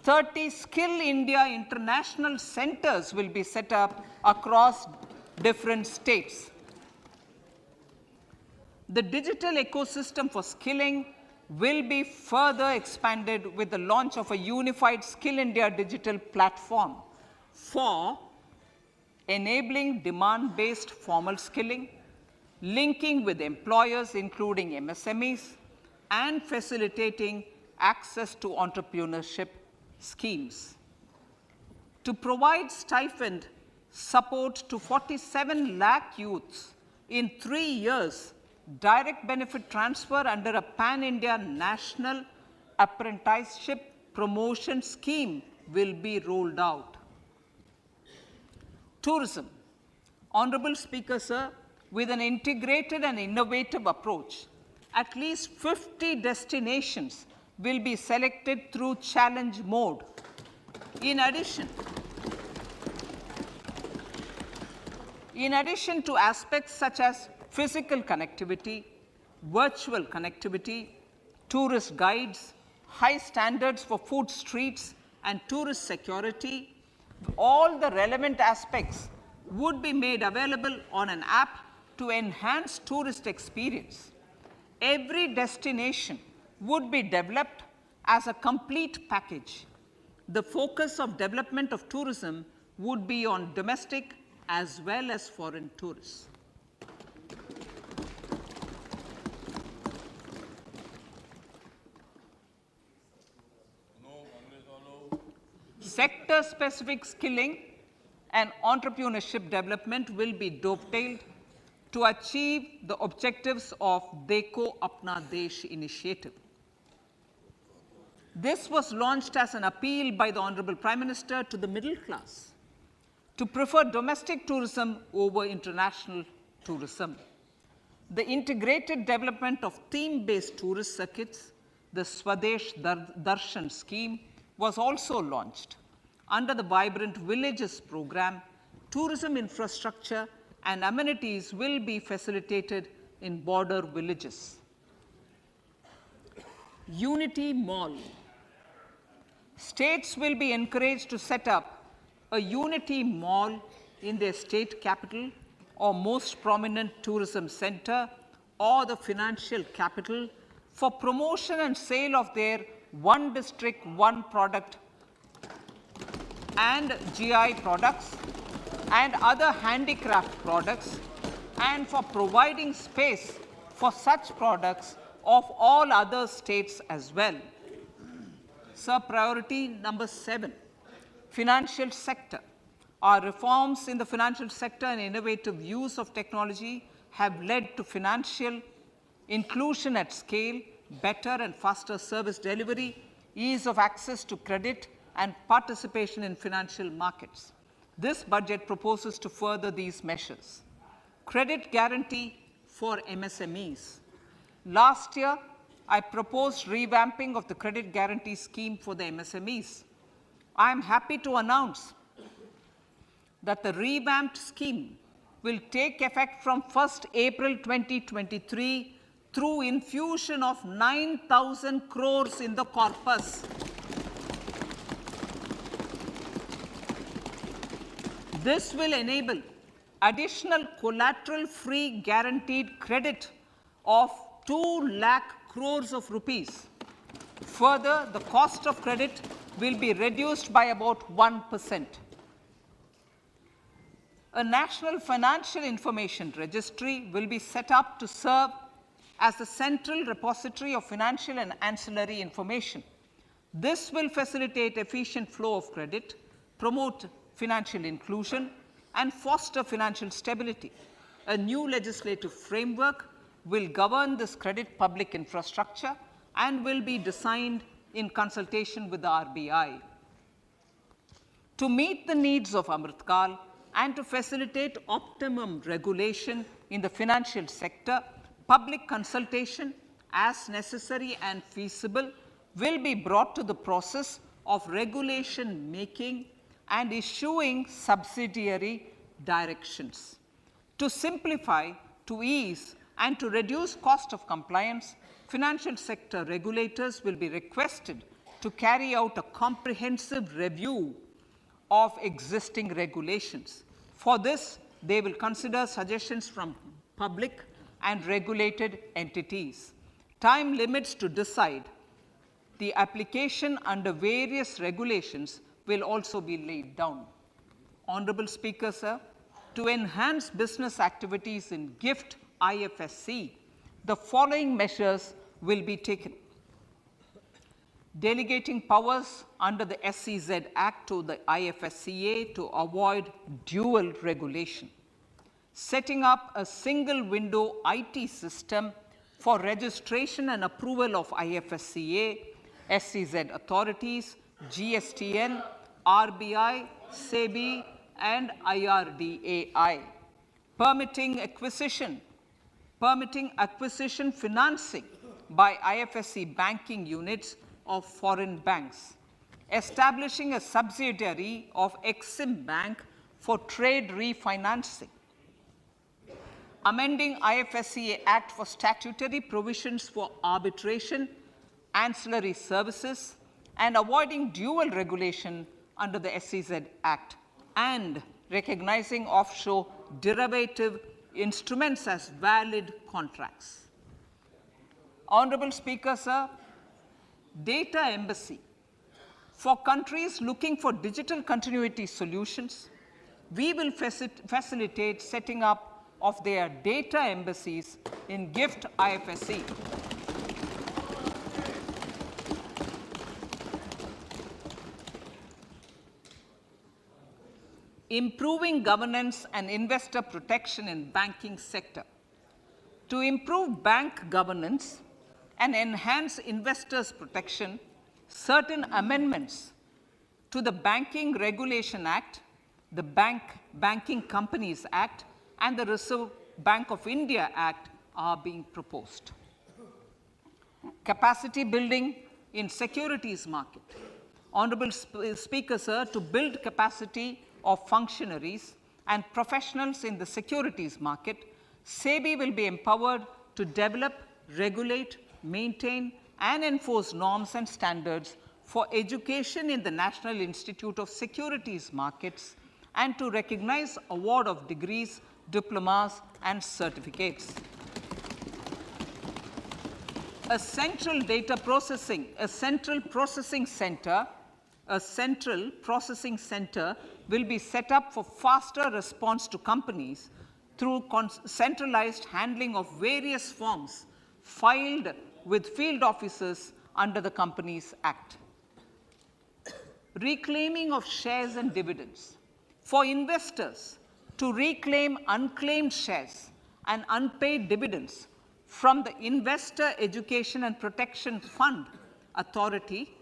30 Skill India International Centers will be set up across different states. The digital ecosystem for skilling will be further expanded with the launch of a unified Skill India digital platform for enabling demand-based formal skilling, linking with employers including MSMEs, and facilitating access to entrepreneurship schemes. To provide stipend support to 47 lakh youths in 3 years, direct benefit transfer under a pan-India national apprenticeship promotion scheme will be rolled out. Tourism. Honorable Speaker, sir, with an integrated and innovative approach, at least 50 destinations will be selected through challenge mode. In addition to aspects such as physical connectivity, virtual connectivity, tourist guides, high standards for food streets, and tourist security, all the relevant aspects would be made available on an app to enhance tourist experience. Every destination would be developed as a complete package. The focus of development of tourism would be on domestic as well as foreign tourists. Sector-specific skilling and entrepreneurship development will be dovetailed to achieve the objectives of Dekho Apna Desh initiative. This was launched as an appeal by the Honorable Prime Minister to the middle class to prefer domestic tourism over international tourism. The integrated development of theme-based tourist circuits, the Swadesh Darshan scheme, was also launched. Under the Vibrant Villages program, tourism infrastructure and amenities will be facilitated in border villages. Unity Mall. States will be encouraged to set up a Unity Mall in their state capital or most prominent tourism center or the financial capital for promotion and sale of their one district, one product and GI products and other handicraft products, and for providing space for such products of all other states as well. Sir, priority number 7, financial sector. Our reforms in the financial sector and innovative use of technology have led to financial inclusion at scale, better and faster service delivery, ease of access to credit, and participation in financial markets. This budget proposes to further these measures. Credit guarantee for MSMEs. Last year, I proposed revamping of the credit guarantee scheme for the MSMEs. I am happy to announce that the revamped scheme will take effect from 1st April 2023 through infusion of 9,000 crores in the corpus. This will enable additional collateral-free guaranteed credit of 2 lakh crores of rupees. Further, the cost of credit will be reduced by about 1%. A national financial information registry will be set up to serve as the central repository of financial and ancillary information. This will facilitate efficient flow of credit, promote financial inclusion, and foster financial stability. A new legislative framework will govern this credit public infrastructure and will be designed in consultation with the RBI. To meet the needs of Amrit Kal and to facilitate optimum regulation in the financial sector, public consultation, as necessary and feasible, will be brought to the process of regulation making and issuing subsidiary directions. To simplify, to ease, and to reduce cost of compliance, financial sector regulators will be requested to carry out a comprehensive review of existing regulations. For this, they will consider suggestions from public and regulated entities. Time limits to decide the application under various regulations will also be laid down. Honorable Speaker, sir, to enhance business activities in GIFT IFSC, the following measures will be taken. Delegating powers under the SEZ Act to the IFSCA to avoid dual regulation. Setting up a single window IT system for registration and approval of IFSCA, SEZ authorities, GSTN, RBI, SEBI, and IRDAI. Permitting acquisition financing by IFSC banking units of foreign banks. Establishing a subsidiary of Exim Bank for trade refinancing. Amending IFSCA Act for statutory provisions for arbitration, ancillary services, and avoiding dual regulation under the SEZ Act, and recognizing offshore derivative instruments as valid contracts. Honorable Speaker, sir, data embassy. For countries looking for digital continuity solutions, we will facilitate setting up of their data embassies in GIFT IFSC. Improving governance and investor protection in banking sector. To improve bank governance and enhance investors' protection, certain amendments to the Banking Regulation Act, the Banking Companies Act, and the Reserve Bank of India Act are being proposed. Capacity building in securities market. Honorable Speaker, sir, to build capacity of functionaries and professionals in the securities market, SEBI will be empowered to develop, regulate, maintain, and enforce norms and standards for education in the National Institute of Securities Markets and to recognize award of degrees, diplomas, and certificates. A central processing center will be set up for faster response to companies through centralized handling of various forms filed with field officers under the Companies Act. Reclaiming of shares and dividends. For investors to reclaim unclaimed shares and unpaid dividends from the Investor Education and Protection Fund Authority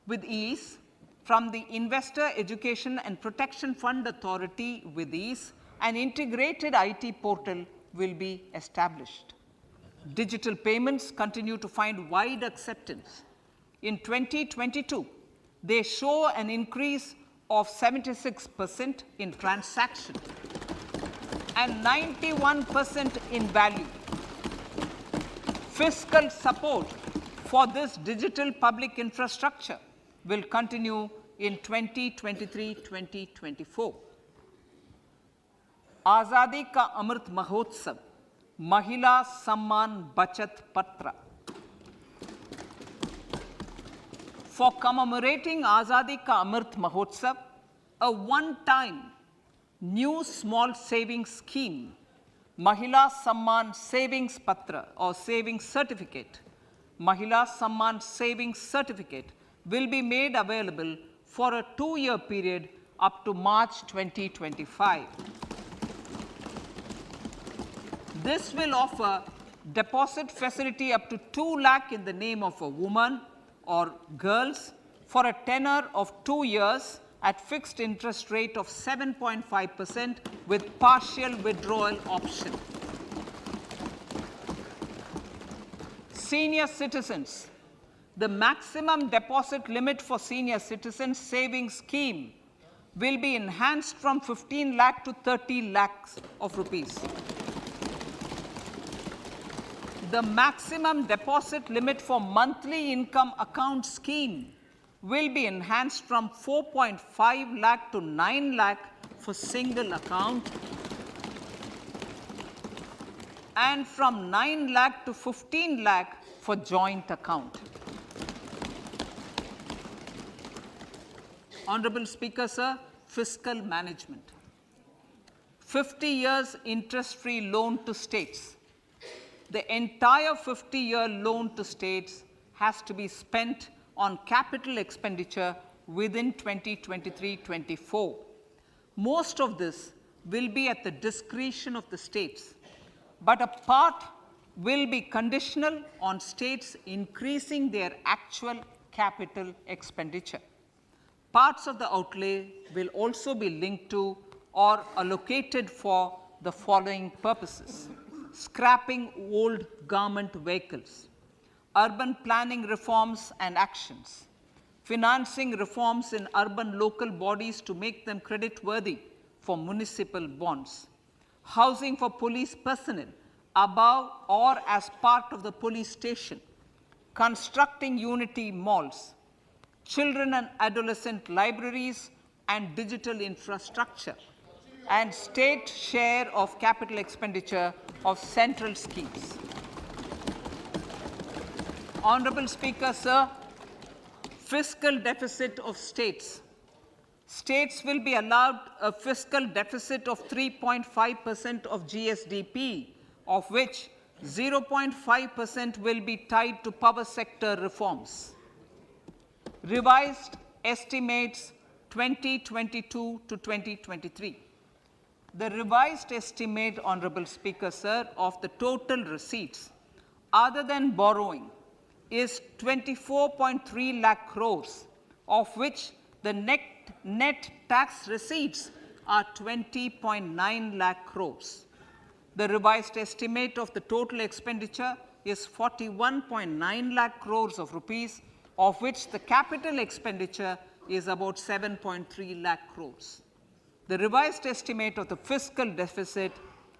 with ease, from the Investor Education and Protection Fund Authority with ease, an integrated IT portal will be established. Digital payments continue to find wide acceptance. In 2022, they show an increase of 76% in transaction and 91% in value. Fiscal support for this digital public infrastructure will continue in 2023-2024. Azadi Ka Amrit Mahotsav, Mahila Samman Bachat Patra. For commemorating Azadi Ka Amrit Mahotsav, a one-time new small savings scheme, Mahila Samman Savings Patra or Savings Certificate, Mahila Samman Savings Certificate will be made available for a 2-year period up to March 2025. This will offer deposit facility up to 2 lakh in the name of a woman or girls for a tenure of 2 years at fixed interest rate of 7.5% with partial withdrawal option. Senior citizens. The maximum deposit limit for senior citizens savings scheme will be enhanced from 15 lakh to 30 lakhs of rupees. The maximum deposit limit for monthly income account scheme will be enhanced from 4.5 lakh to 9 lakh for single account and from 9 lakh to 15 lakh for joint account. Honorable Speaker, sir, fiscal management. 50 years interest-free loan to states. The entire 50-year loan to states has to be spent on capital expenditure within 2023-24. Most of this will be at the discretion of the states, but a part will be conditional on states increasing their actual capital expenditure. Parts of the outlay will also be linked to or allocated for the following purposes: scrapping old government vehicles, urban planning reforms and actions, financing reforms in urban local bodies to make them creditworthy for municipal bonds, housing for police personnel above or as part of the police station, constructing unity malls, children and adolescent libraries and digital infrastructure, and state share of capital expenditure of central schemes. Honorable Speaker, sir, fiscal deficit of states. States will be allowed a fiscal deficit of 3.5% of GSDP, of which 0.5% will be tied to power sector reforms. Revised estimates 2022 to 2023. The revised estimate, Honorable Speaker, sir, of the total receipts other than borrowing is 24.3 lakh crores, of which the net tax receipts are 20.9 lakh crores. The revised estimate of the total expenditure is 41.9 lakh crores of rupees, of which the capital expenditure is about 7.3 lakh crores. The revised estimate of the fiscal deficit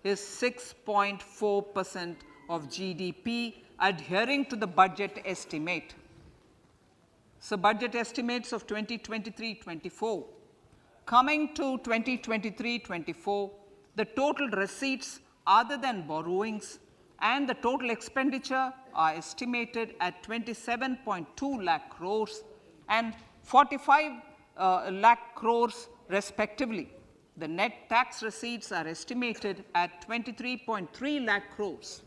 is 6.4% of GDP, adhering to the budget estimate. So, budget estimates of 2023-24. Coming to 2023-24, the total receipts other than borrowings and the total expenditure are estimated at 27.2 lakh crores and 45 lakh crores respectively. The net tax receipts are estimated at 23.3 lakh crores.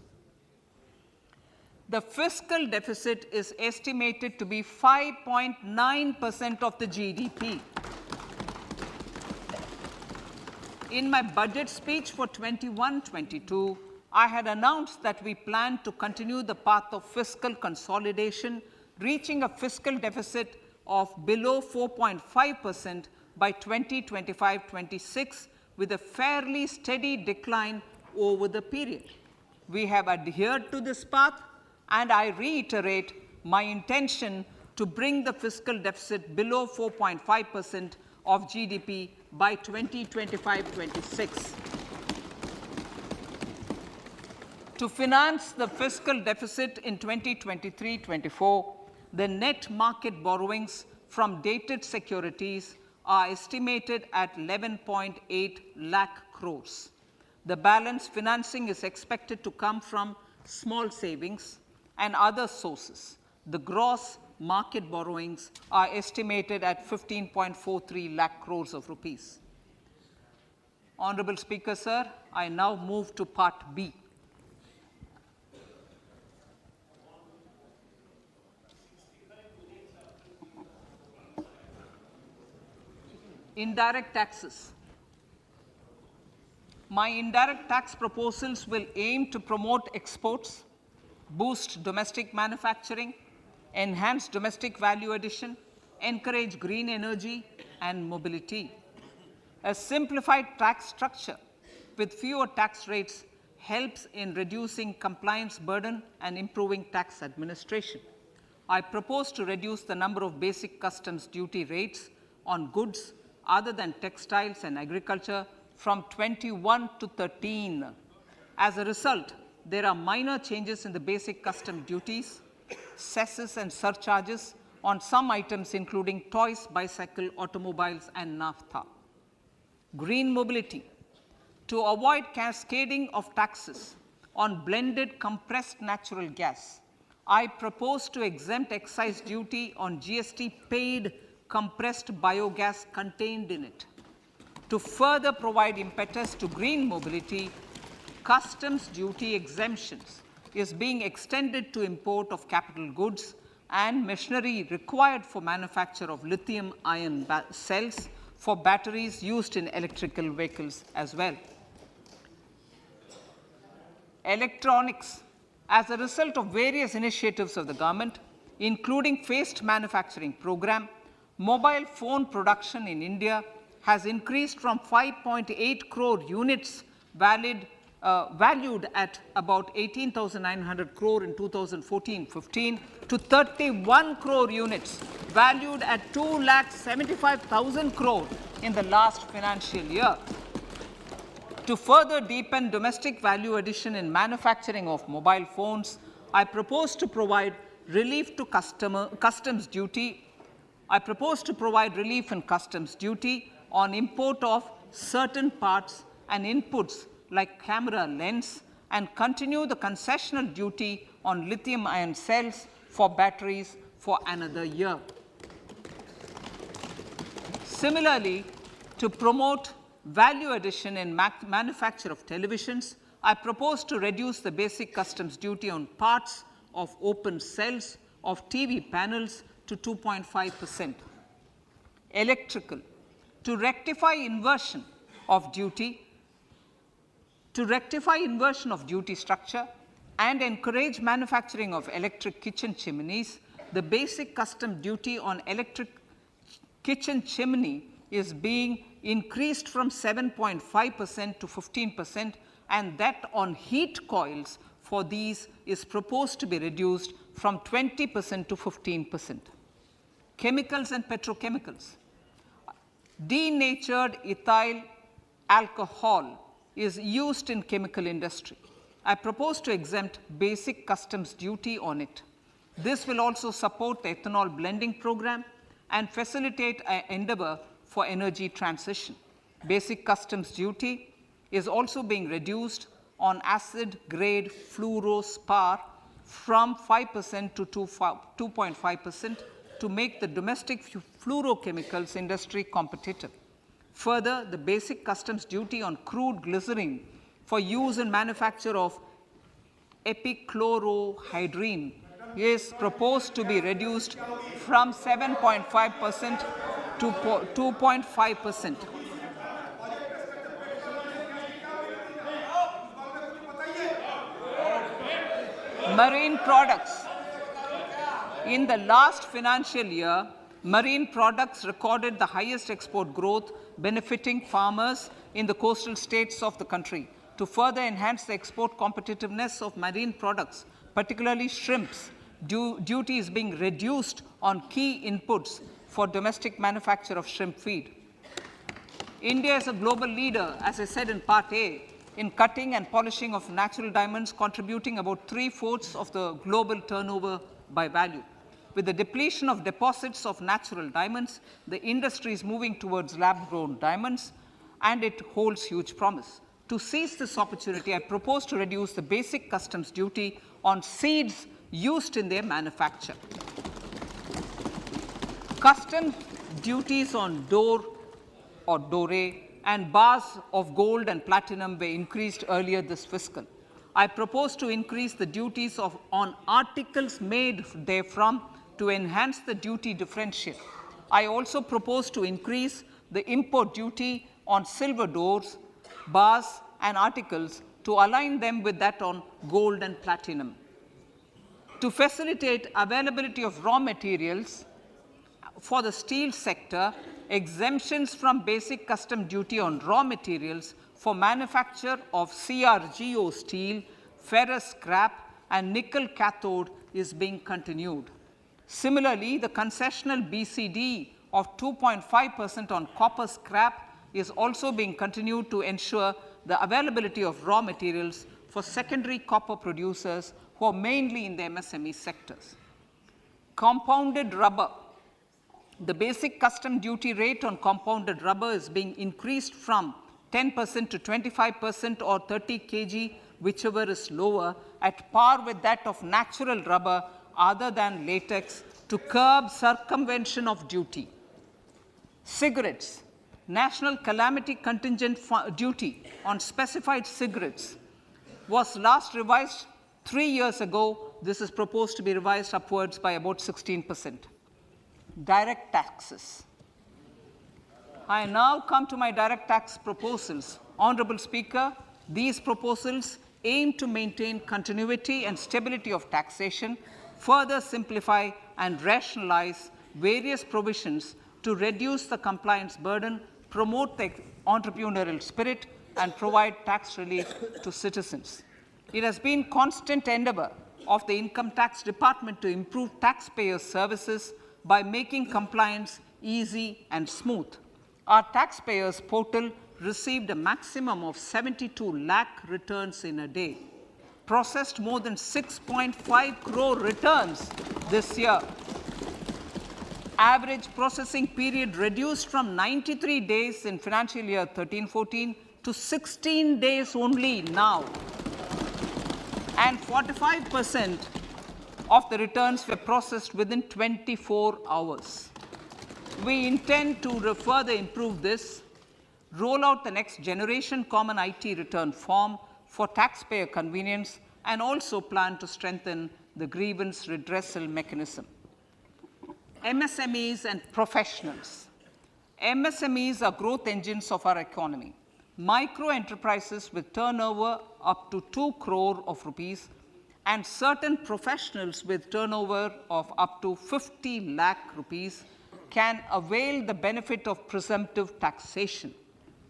The fiscal deficit is estimated to be 5.9% of the GDP. In my budget speech for 21-22, I had announced that we plan to continue the path of fiscal consolidation, reaching a fiscal deficit of below 4.5% by 2025-26, with a fairly steady decline over the period. We have adhered to this path, and I reiterate my intention to bring the fiscal deficit below 4.5% of GDP by 2025-26. To finance the fiscal deficit in 2023-24, the net market borrowings from dated securities are estimated at 11.8 lakh crores. The balance financing is expected to come from small savings and other sources. The gross market borrowings are estimated at 15.43 lakh crores of rupees. Honorable Speaker, sir, I now move to Part B. Indirect taxes. My indirect tax proposals will aim to promote exports, boost domestic manufacturing, enhance domestic value addition, encourage green energy and mobility. A simplified tax structure with fewer tax rates helps in reducing compliance burden and improving tax administration. I propose to reduce the number of basic customs duty rates on goods other than textiles and agriculture from 21 to 13. As a result, there are minor changes in the basic custom duties, cesses and surcharges on some items including toys, bicycle, automobiles and naphtha. Green mobility. To avoid cascading of taxes on blended compressed natural gas, I propose to exempt excise duty on GST paid compressed biogas contained in it. To further provide impetus to green mobility, customs duty exemptions is being extended to import of capital goods and machinery required for manufacture of lithium-ion cells for batteries used in electrical vehicles as well. Electronics. As a result of various initiatives of the government, including phased manufacturing program, mobile phone production in India has increased from 5.8 crore units valued at about 18,900 crore in 2014-15 to 31 crore units valued at 2,75,000 crore in the last financial year. To further deepen domestic value addition in manufacturing of mobile phones, I propose to provide relief to customs duty. I propose to provide relief in customs duty on import of certain parts and inputs like camera lens and continue the concessional duty on lithium-ion cells for batteries for another year. Similarly, to promote value addition in manufacture of televisions, I propose to reduce the basic customs duty on parts of open cells of TV panels to 2.5%. Electrical. To rectify inversion of duty structure and encourage manufacturing of electric kitchen chimneys, the basic custom duty on electric kitchen chimney is being increased from 7.5% to 15% and that on heat coils for these is proposed to be reduced from 20% to 15%. Chemicals and petrochemicals. Denatured ethyl alcohol is used in chemical industry. I propose to exempt basic customs duty on it. This will also support the ethanol blending program and facilitate an endeavor for energy transition. Basic customs duty is also being reduced on acid-grade fluorospar from 5% to 2.5% to make the domestic fluorochemicals industry competitive. Further, the basic customs duty on crude glycerin for use in manufacture of epichlorohydrin is proposed to be reduced from 7.5% to 2.5%. Marine products. In the last financial year, marine products recorded the highest export growth, benefiting farmers in the coastal states of the country. To further enhance the export competitiveness of marine products, particularly shrimps, duty is being reduced on key inputs for domestic manufacture of shrimp feed. India is a global leader, as I said in Part A, in cutting and polishing of natural diamonds, contributing about 3/4 of the global turnover by value. With the depletion of deposits of natural diamonds, the industry is moving towards lab-grown diamonds, and it holds huge promise. To seize this opportunity, I propose to reduce the basic customs duty on seeds used in their manufacture. Customs duties on doré and bars of gold and platinum were increased earlier this fiscal. I propose to increase the duties on articles made therefrom to enhance the duty differential. I also propose to increase the import duty on silver doors, bars, and articles to align them with that on gold and platinum. To facilitate availability of raw materials for the steel sector, exemptions from basic custom duty on raw materials for manufacture of CRGO steel, ferrous scrap, and nickel cathode is being continued. Similarly, the concessional BCD of 2.5% on copper scrap is also being continued to ensure the availability of raw materials for secondary copper producers who are mainly in the MSME sectors. Compounded rubber. The basic custom duty rate on compounded rubber is being increased from 10% to 25% or 30 kg, whichever is lower, at par with that of natural rubber other than latex, to curb circumvention of duty. Cigarettes. National calamity contingent duty on specified cigarettes was last revised 3 years ago. This is proposed to be revised upwards by about 16%. Direct taxes. I now come to my direct tax proposals. Honorable Speaker, these proposals aim to maintain continuity and stability of taxation, further simplify and rationalize various provisions to reduce the compliance burden, promote the entrepreneurial spirit, and provide tax relief to citizens. It has been constant endeavor of the Income Tax Department to improve taxpayers' services by making compliance easy and smooth. Our taxpayers portal received a maximum of 72 lakh returns in a day, processed more than 6.5 crore returns this year. Average processing period reduced from 93 days in financial year 13-14 to 16 days only now. And 45% of the returns were processed within 24 hours. We intend to further improve this, roll out the next generation common IT return form for taxpayer convenience, and also plan to strengthen the grievance redressal mechanism. MSMEs and professionals. MSMEs are growth engines of our economy. Micro enterprises with turnover up to 2 crore of rupees and certain professionals with turnover of up to 50 lakh rupees can avail the benefit of presumptive taxation.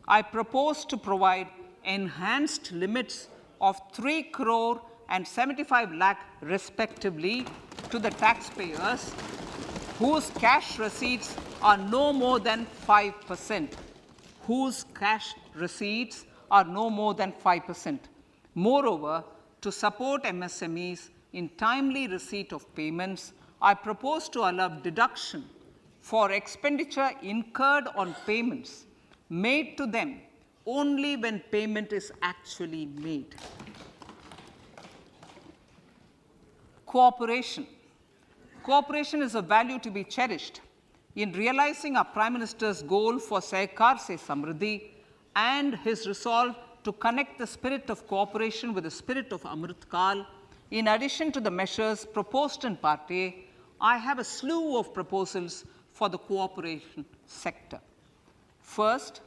I propose to provide enhanced limits of 3 crore and 75 lakh respectively to the taxpayers whose cash receipts are no more than 5%. Whose cash receipts are no more than 5%. Moreover, to support MSMEs in timely receipt of payments, I propose to allow deduction for expenditure incurred on payments made to them only when payment is actually made. Cooperation. Cooperation is a value to be cherished. In realizing our Prime Minister's goal for Sehkar Se Samriddhi and his resolve to connect the spirit of cooperation with the spirit of Amrit Kal, in addition to the measures proposed in Part A, I have a slew of proposals for the cooperation sector. First,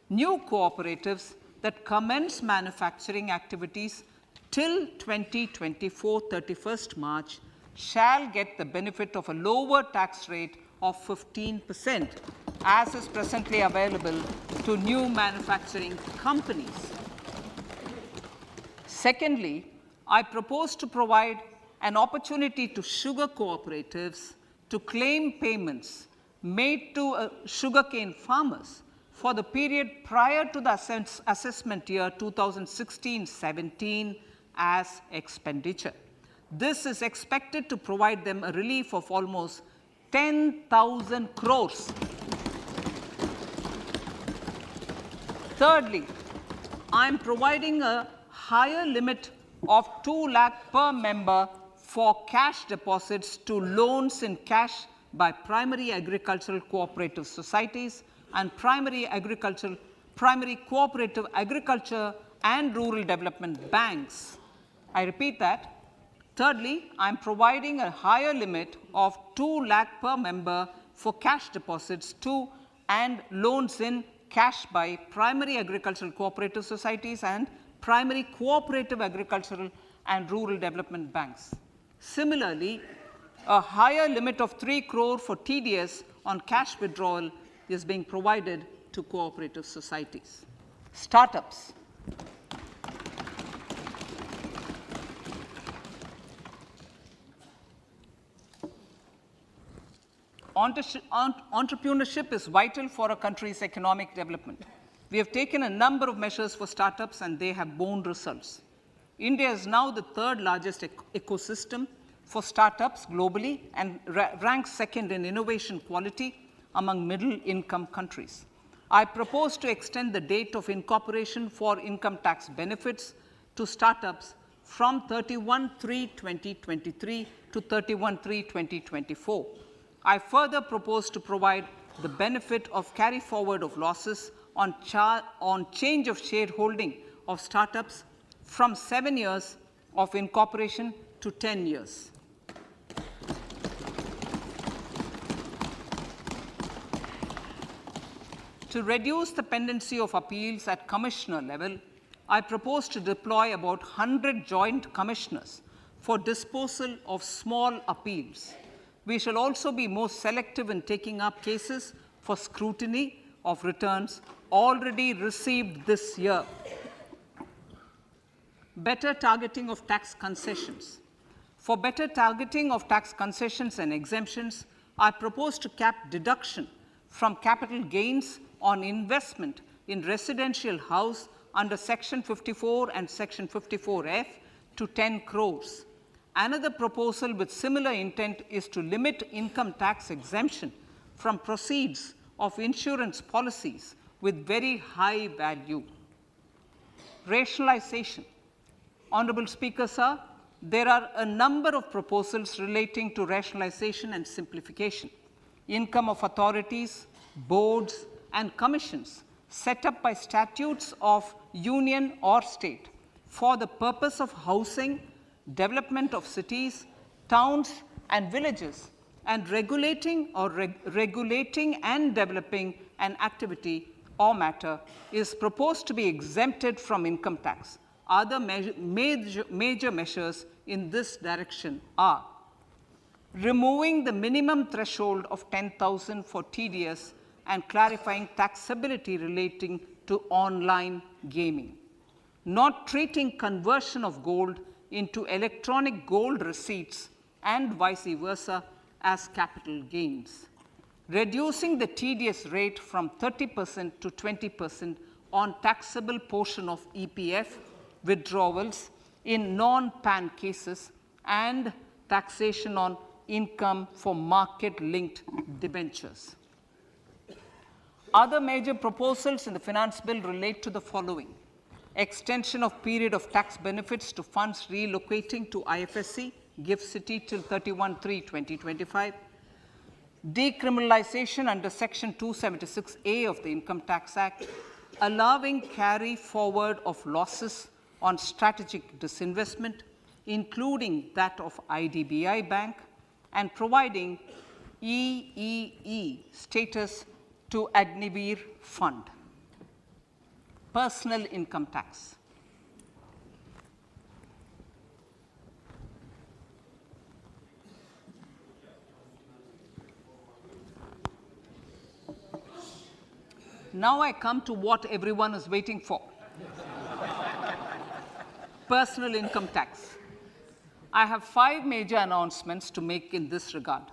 new cooperatives that commence manufacturing activities till 2024, 31st March, shall get the benefit of a lower tax rate of 15%, as is presently available to new manufacturing companies. Secondly, I propose to provide an opportunity to sugar cooperatives to claim payments made to sugarcane farmers for the period prior to the assessment year 2016-17 as expenditure. This is expected to provide them a relief of almost 10,000 crores. Thirdly, I am providing a higher limit of 2 lakh per member for cash deposits to loans in cash by primary agricultural cooperative societies and primary cooperative agriculture and rural development banks. I repeat that. Thirdly, I am providing a higher limit of 2 lakh per member for cash deposits to and loans in cash by primary agricultural cooperative societies and primary cooperative agricultural and rural development banks. Similarly, a higher limit of 3 crore for TDS on cash withdrawal is being provided to cooperative societies. Startups. Entrepreneurship is vital for a country's economic development. We have taken a number of measures for startups and they have borne results. India is now the third largest ecosystem for startups globally and ranks second in innovation quality among middle-income countries. I propose to extend the date of incorporation for income tax benefits to startups from 31/3/2023 to 31/3/2024. I further propose to provide the benefit of carry forward of losses on change of shareholding of startups from 7 years of incorporation to 10 years. To reduce the pendency of appeals at commissioner level, I propose to deploy about 100 joint commissioners for disposal of small appeals. We shall also be more selective in taking up cases for scrutiny of returns already received this year. Better targeting of tax concessions. For better targeting of tax concessions and exemptions, I propose to cap deduction from capital gains on investment in residential house under Section 54 and Section 54F to 10 crores. Another proposal with similar intent is to limit income tax exemption from proceeds of insurance policies with very high value. Rationalization. Honorable Speaker, sir, there are a number of proposals relating to rationalization and simplification. Income of authorities, boards, and commissions set up by statutes of union or state for the purpose of housing, development of cities, towns, and villages, and regulating and developing an activity or matter is proposed to be exempted from income tax. Other major measures in this direction are removing the minimum threshold of 10,000 for TDS and clarifying taxability relating to online gaming. not treating conversion of gold into electronic gold receipts and vice versa as capital gains, reducing the TDS rate from 30% to 20% on taxable portion of EPF withdrawals in non-PAN cases, and taxation on income for market-linked debentures. Other major proposals in the finance bill relate to the following: extension of period of tax benefits to funds relocating to IFSC, GIFT City till 31/3/2025, decriminalization under Section 276A of the Income Tax Act, allowing carry forward of losses on strategic disinvestment, including that of IDBI Bank, and providing EEE status to Agnivir Fund. Personal income tax. Now I come to what everyone is waiting for. Personal income tax. I have 5 major announcements to make in this regard.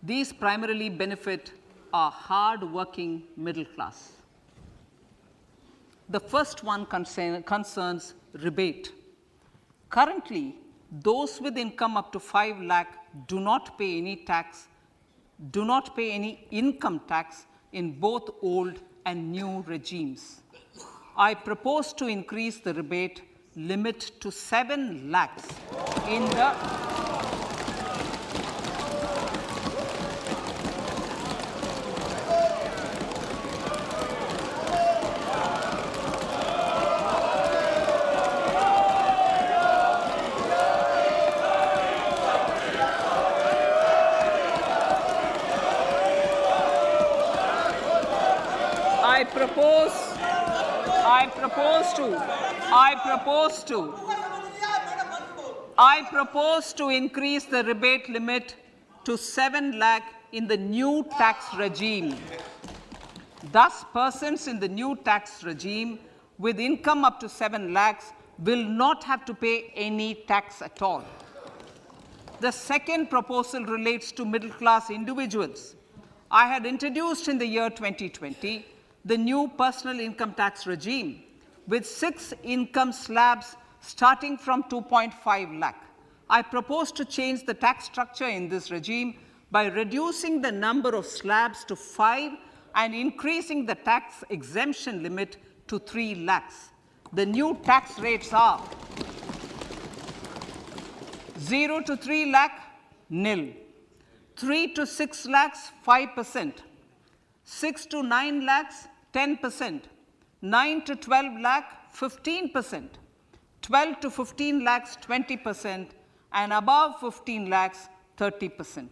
These primarily benefit our hard-working middle class. The first one concerns rebate. Currently, those with income up to 5 lakh do not pay any income tax in both old and new regimes. I propose to increase the rebate limit to 7 lakhs in the I propose to increase the rebate limit to 7 lakh in the new tax regime. Thus, persons in the new tax regime with income up to 7 lakhs will not have to pay any tax at all. The second proposal relates to middle class individuals. I had introduced in the year 2020 the new personal income tax regime with 6 income slabs starting from 2.5 lakh. I propose to change the tax structure in this regime by reducing the number of slabs to 5 and increasing the tax exemption limit to 3 lakhs. The new tax rates are 0 to 3 lakh, nil; 3 to 6 lakhs, 5%; 6 to 9 lakhs, 10%; 9 to 12 lakh, 15%; 12 to 15 lakhs, 20%; and above 15 lakhs, 30%.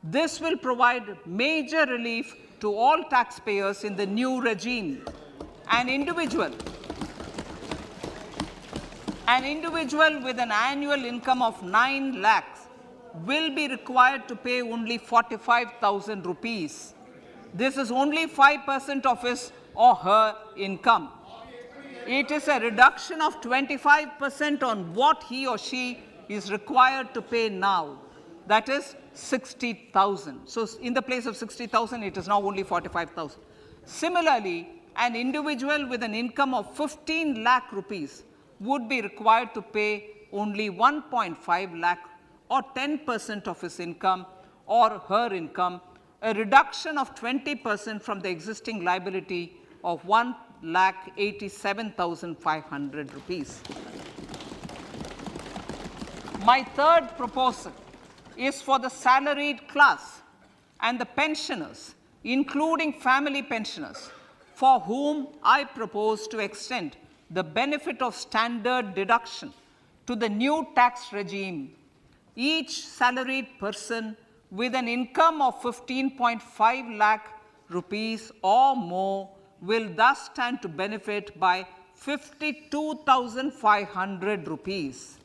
This will provide major relief to all taxpayers in the new regime. An individual with an annual income of 9 lakhs will be required to pay only 45,000 rupees. This is only 5% of his or her income. It is a reduction of 25% on what he or she is required to pay now. That is 60,000. So in the place of 60,000, it is now only 45,000. Similarly, an individual with an income of 15 lakh rupees would be required to pay only 1.5 lakh or 10% of his income or her income, a reduction of 20% from the existing liability of 1,87,500 rupees. My third proposal is for the salaried class and the pensioners, including family pensioners, for whom I propose to extend the benefit of standard deduction to the new tax regime. Each salaried person with an income of 15.5 lakh rupees or more will thus stand to benefit by 52,500 rupees.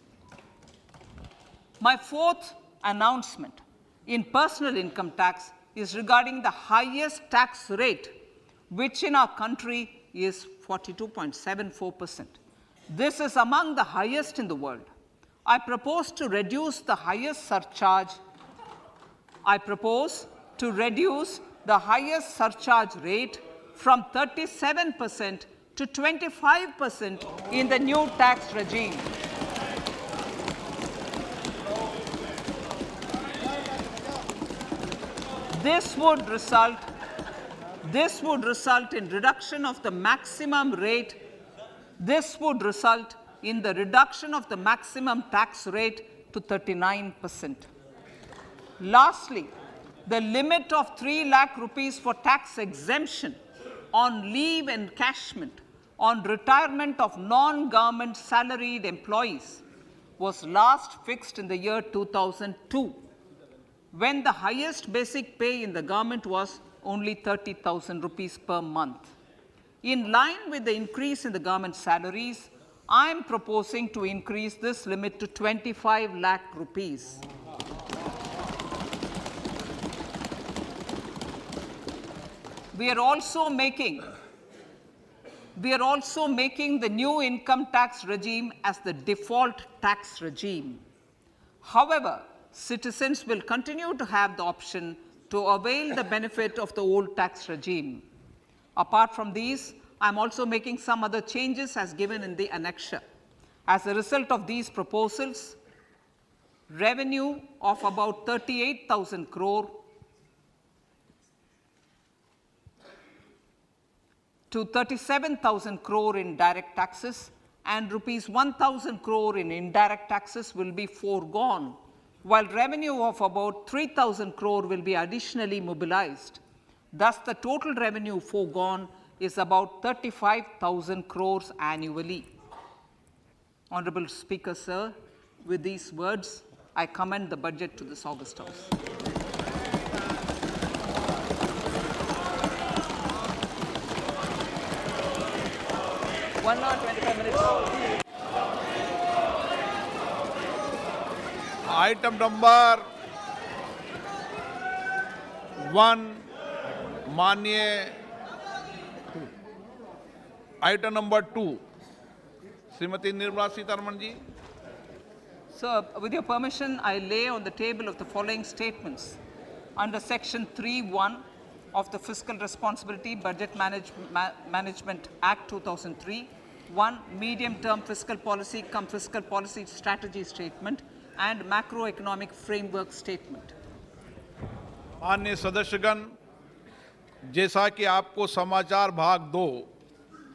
My fourth announcement in personal income tax is regarding the highest tax rate, which in our country is 42.74%. This is among the highest in the world. I propose to reduce the highest surcharge rate from 37% to 25% in the new tax regime. This would result in reduction of the maximum rate. This would result in the reduction of the maximum tax rate to 39%. Lastly, the limit of 3 lakh rupees for tax exemption on leave encashment on retirement of non-government salaried employees was last fixed in the year 2002, when the highest basic pay in the government was only 30,000 rupees per month. In line with the increase in the government salaries, I am proposing to increase this limit to 25 lakh rupees. We are also making the new income tax regime as the default tax regime. However, citizens will continue to have the option to avail the benefit of the old tax regime. Apart from these, I am also making some other changes as given in the annexure. As a result of these proposals, revenue of about 38,000 crore to 37,000 crore in direct taxes and rupees 1,000 crore in indirect taxes will be foregone, while revenue of about 3,000 crore will be additionally mobilized. Thus, the total revenue foregone is about 35,000 crores annually. Honorable Speaker, sir, with these words, I commend the budget to this August House. One hour, 25 minutes. Item number 1 माननीय item number 2 Shrimati Nirmala Sitharaman ji. Sir, with your permission, I lay on the table of the following statements. Under Section 3(1) of the Fiscal Responsibility Budget Management Act 2003, 1. Medium-term fiscal policy cum fiscal policy strategy statement and macroeconomic framework statement. माननीय सदस्यगण, जैसा कि आपको समाचार भाग 2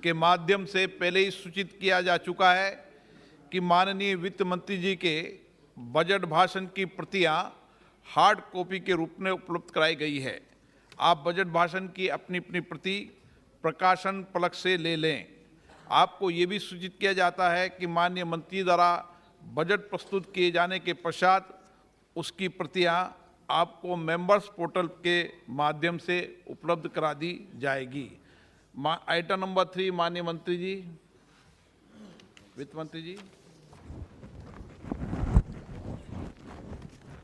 के माध्यम से पहले ही सूचित किया जा चुका है कि माननीय वित्त मंत्री जी के बजट भाषण की प्रतियां हार्ड कॉपी के रूप में उपलब्ध कराई गई है. आप बजट भाषण की अपनी अपनी प्रति प्रकाशन पलक से ले लें. आपको ये भी सूचित किया जाता है कि माननीय मंत्री द्वारा बजट प्रस्तुत किए जाने के पश्चात उसकी प्रतियां आपको मेंबर्स पोर्टल के माध्यम से उपलब्ध करा दी जाएगी. आइटम नंबर 3 माननीय मंत्री जी, वित्त मंत्री जी.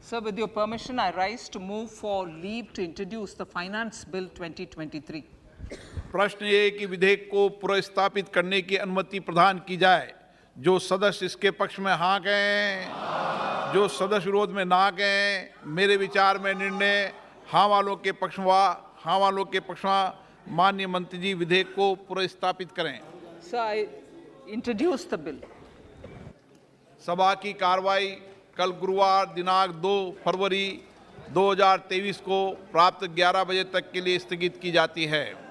Sir, with your permission, I rise to move for leave to introduce the Finance Bill 2023. प्रश्न ये कि विधेयक को पुनर्स्थापित करने की अनुमति प्रदान की जाए. जो सदस्य इसके पक्ष में हाँ कहें, जो सदस्य विरोध में ना कहें. मेरे विचार में निर्णय हाँ वालों के पक्ष में. माननीय मंत्री जी विधेयक को पुनर्स्थापित करें. Sir, I introduce the bill. सभा की कार्रवाई कल गुरुवार दिनांक 2 फरवरी 2023 को प्राप्त 11 बजे तक के लिए स्थगित की जाती है.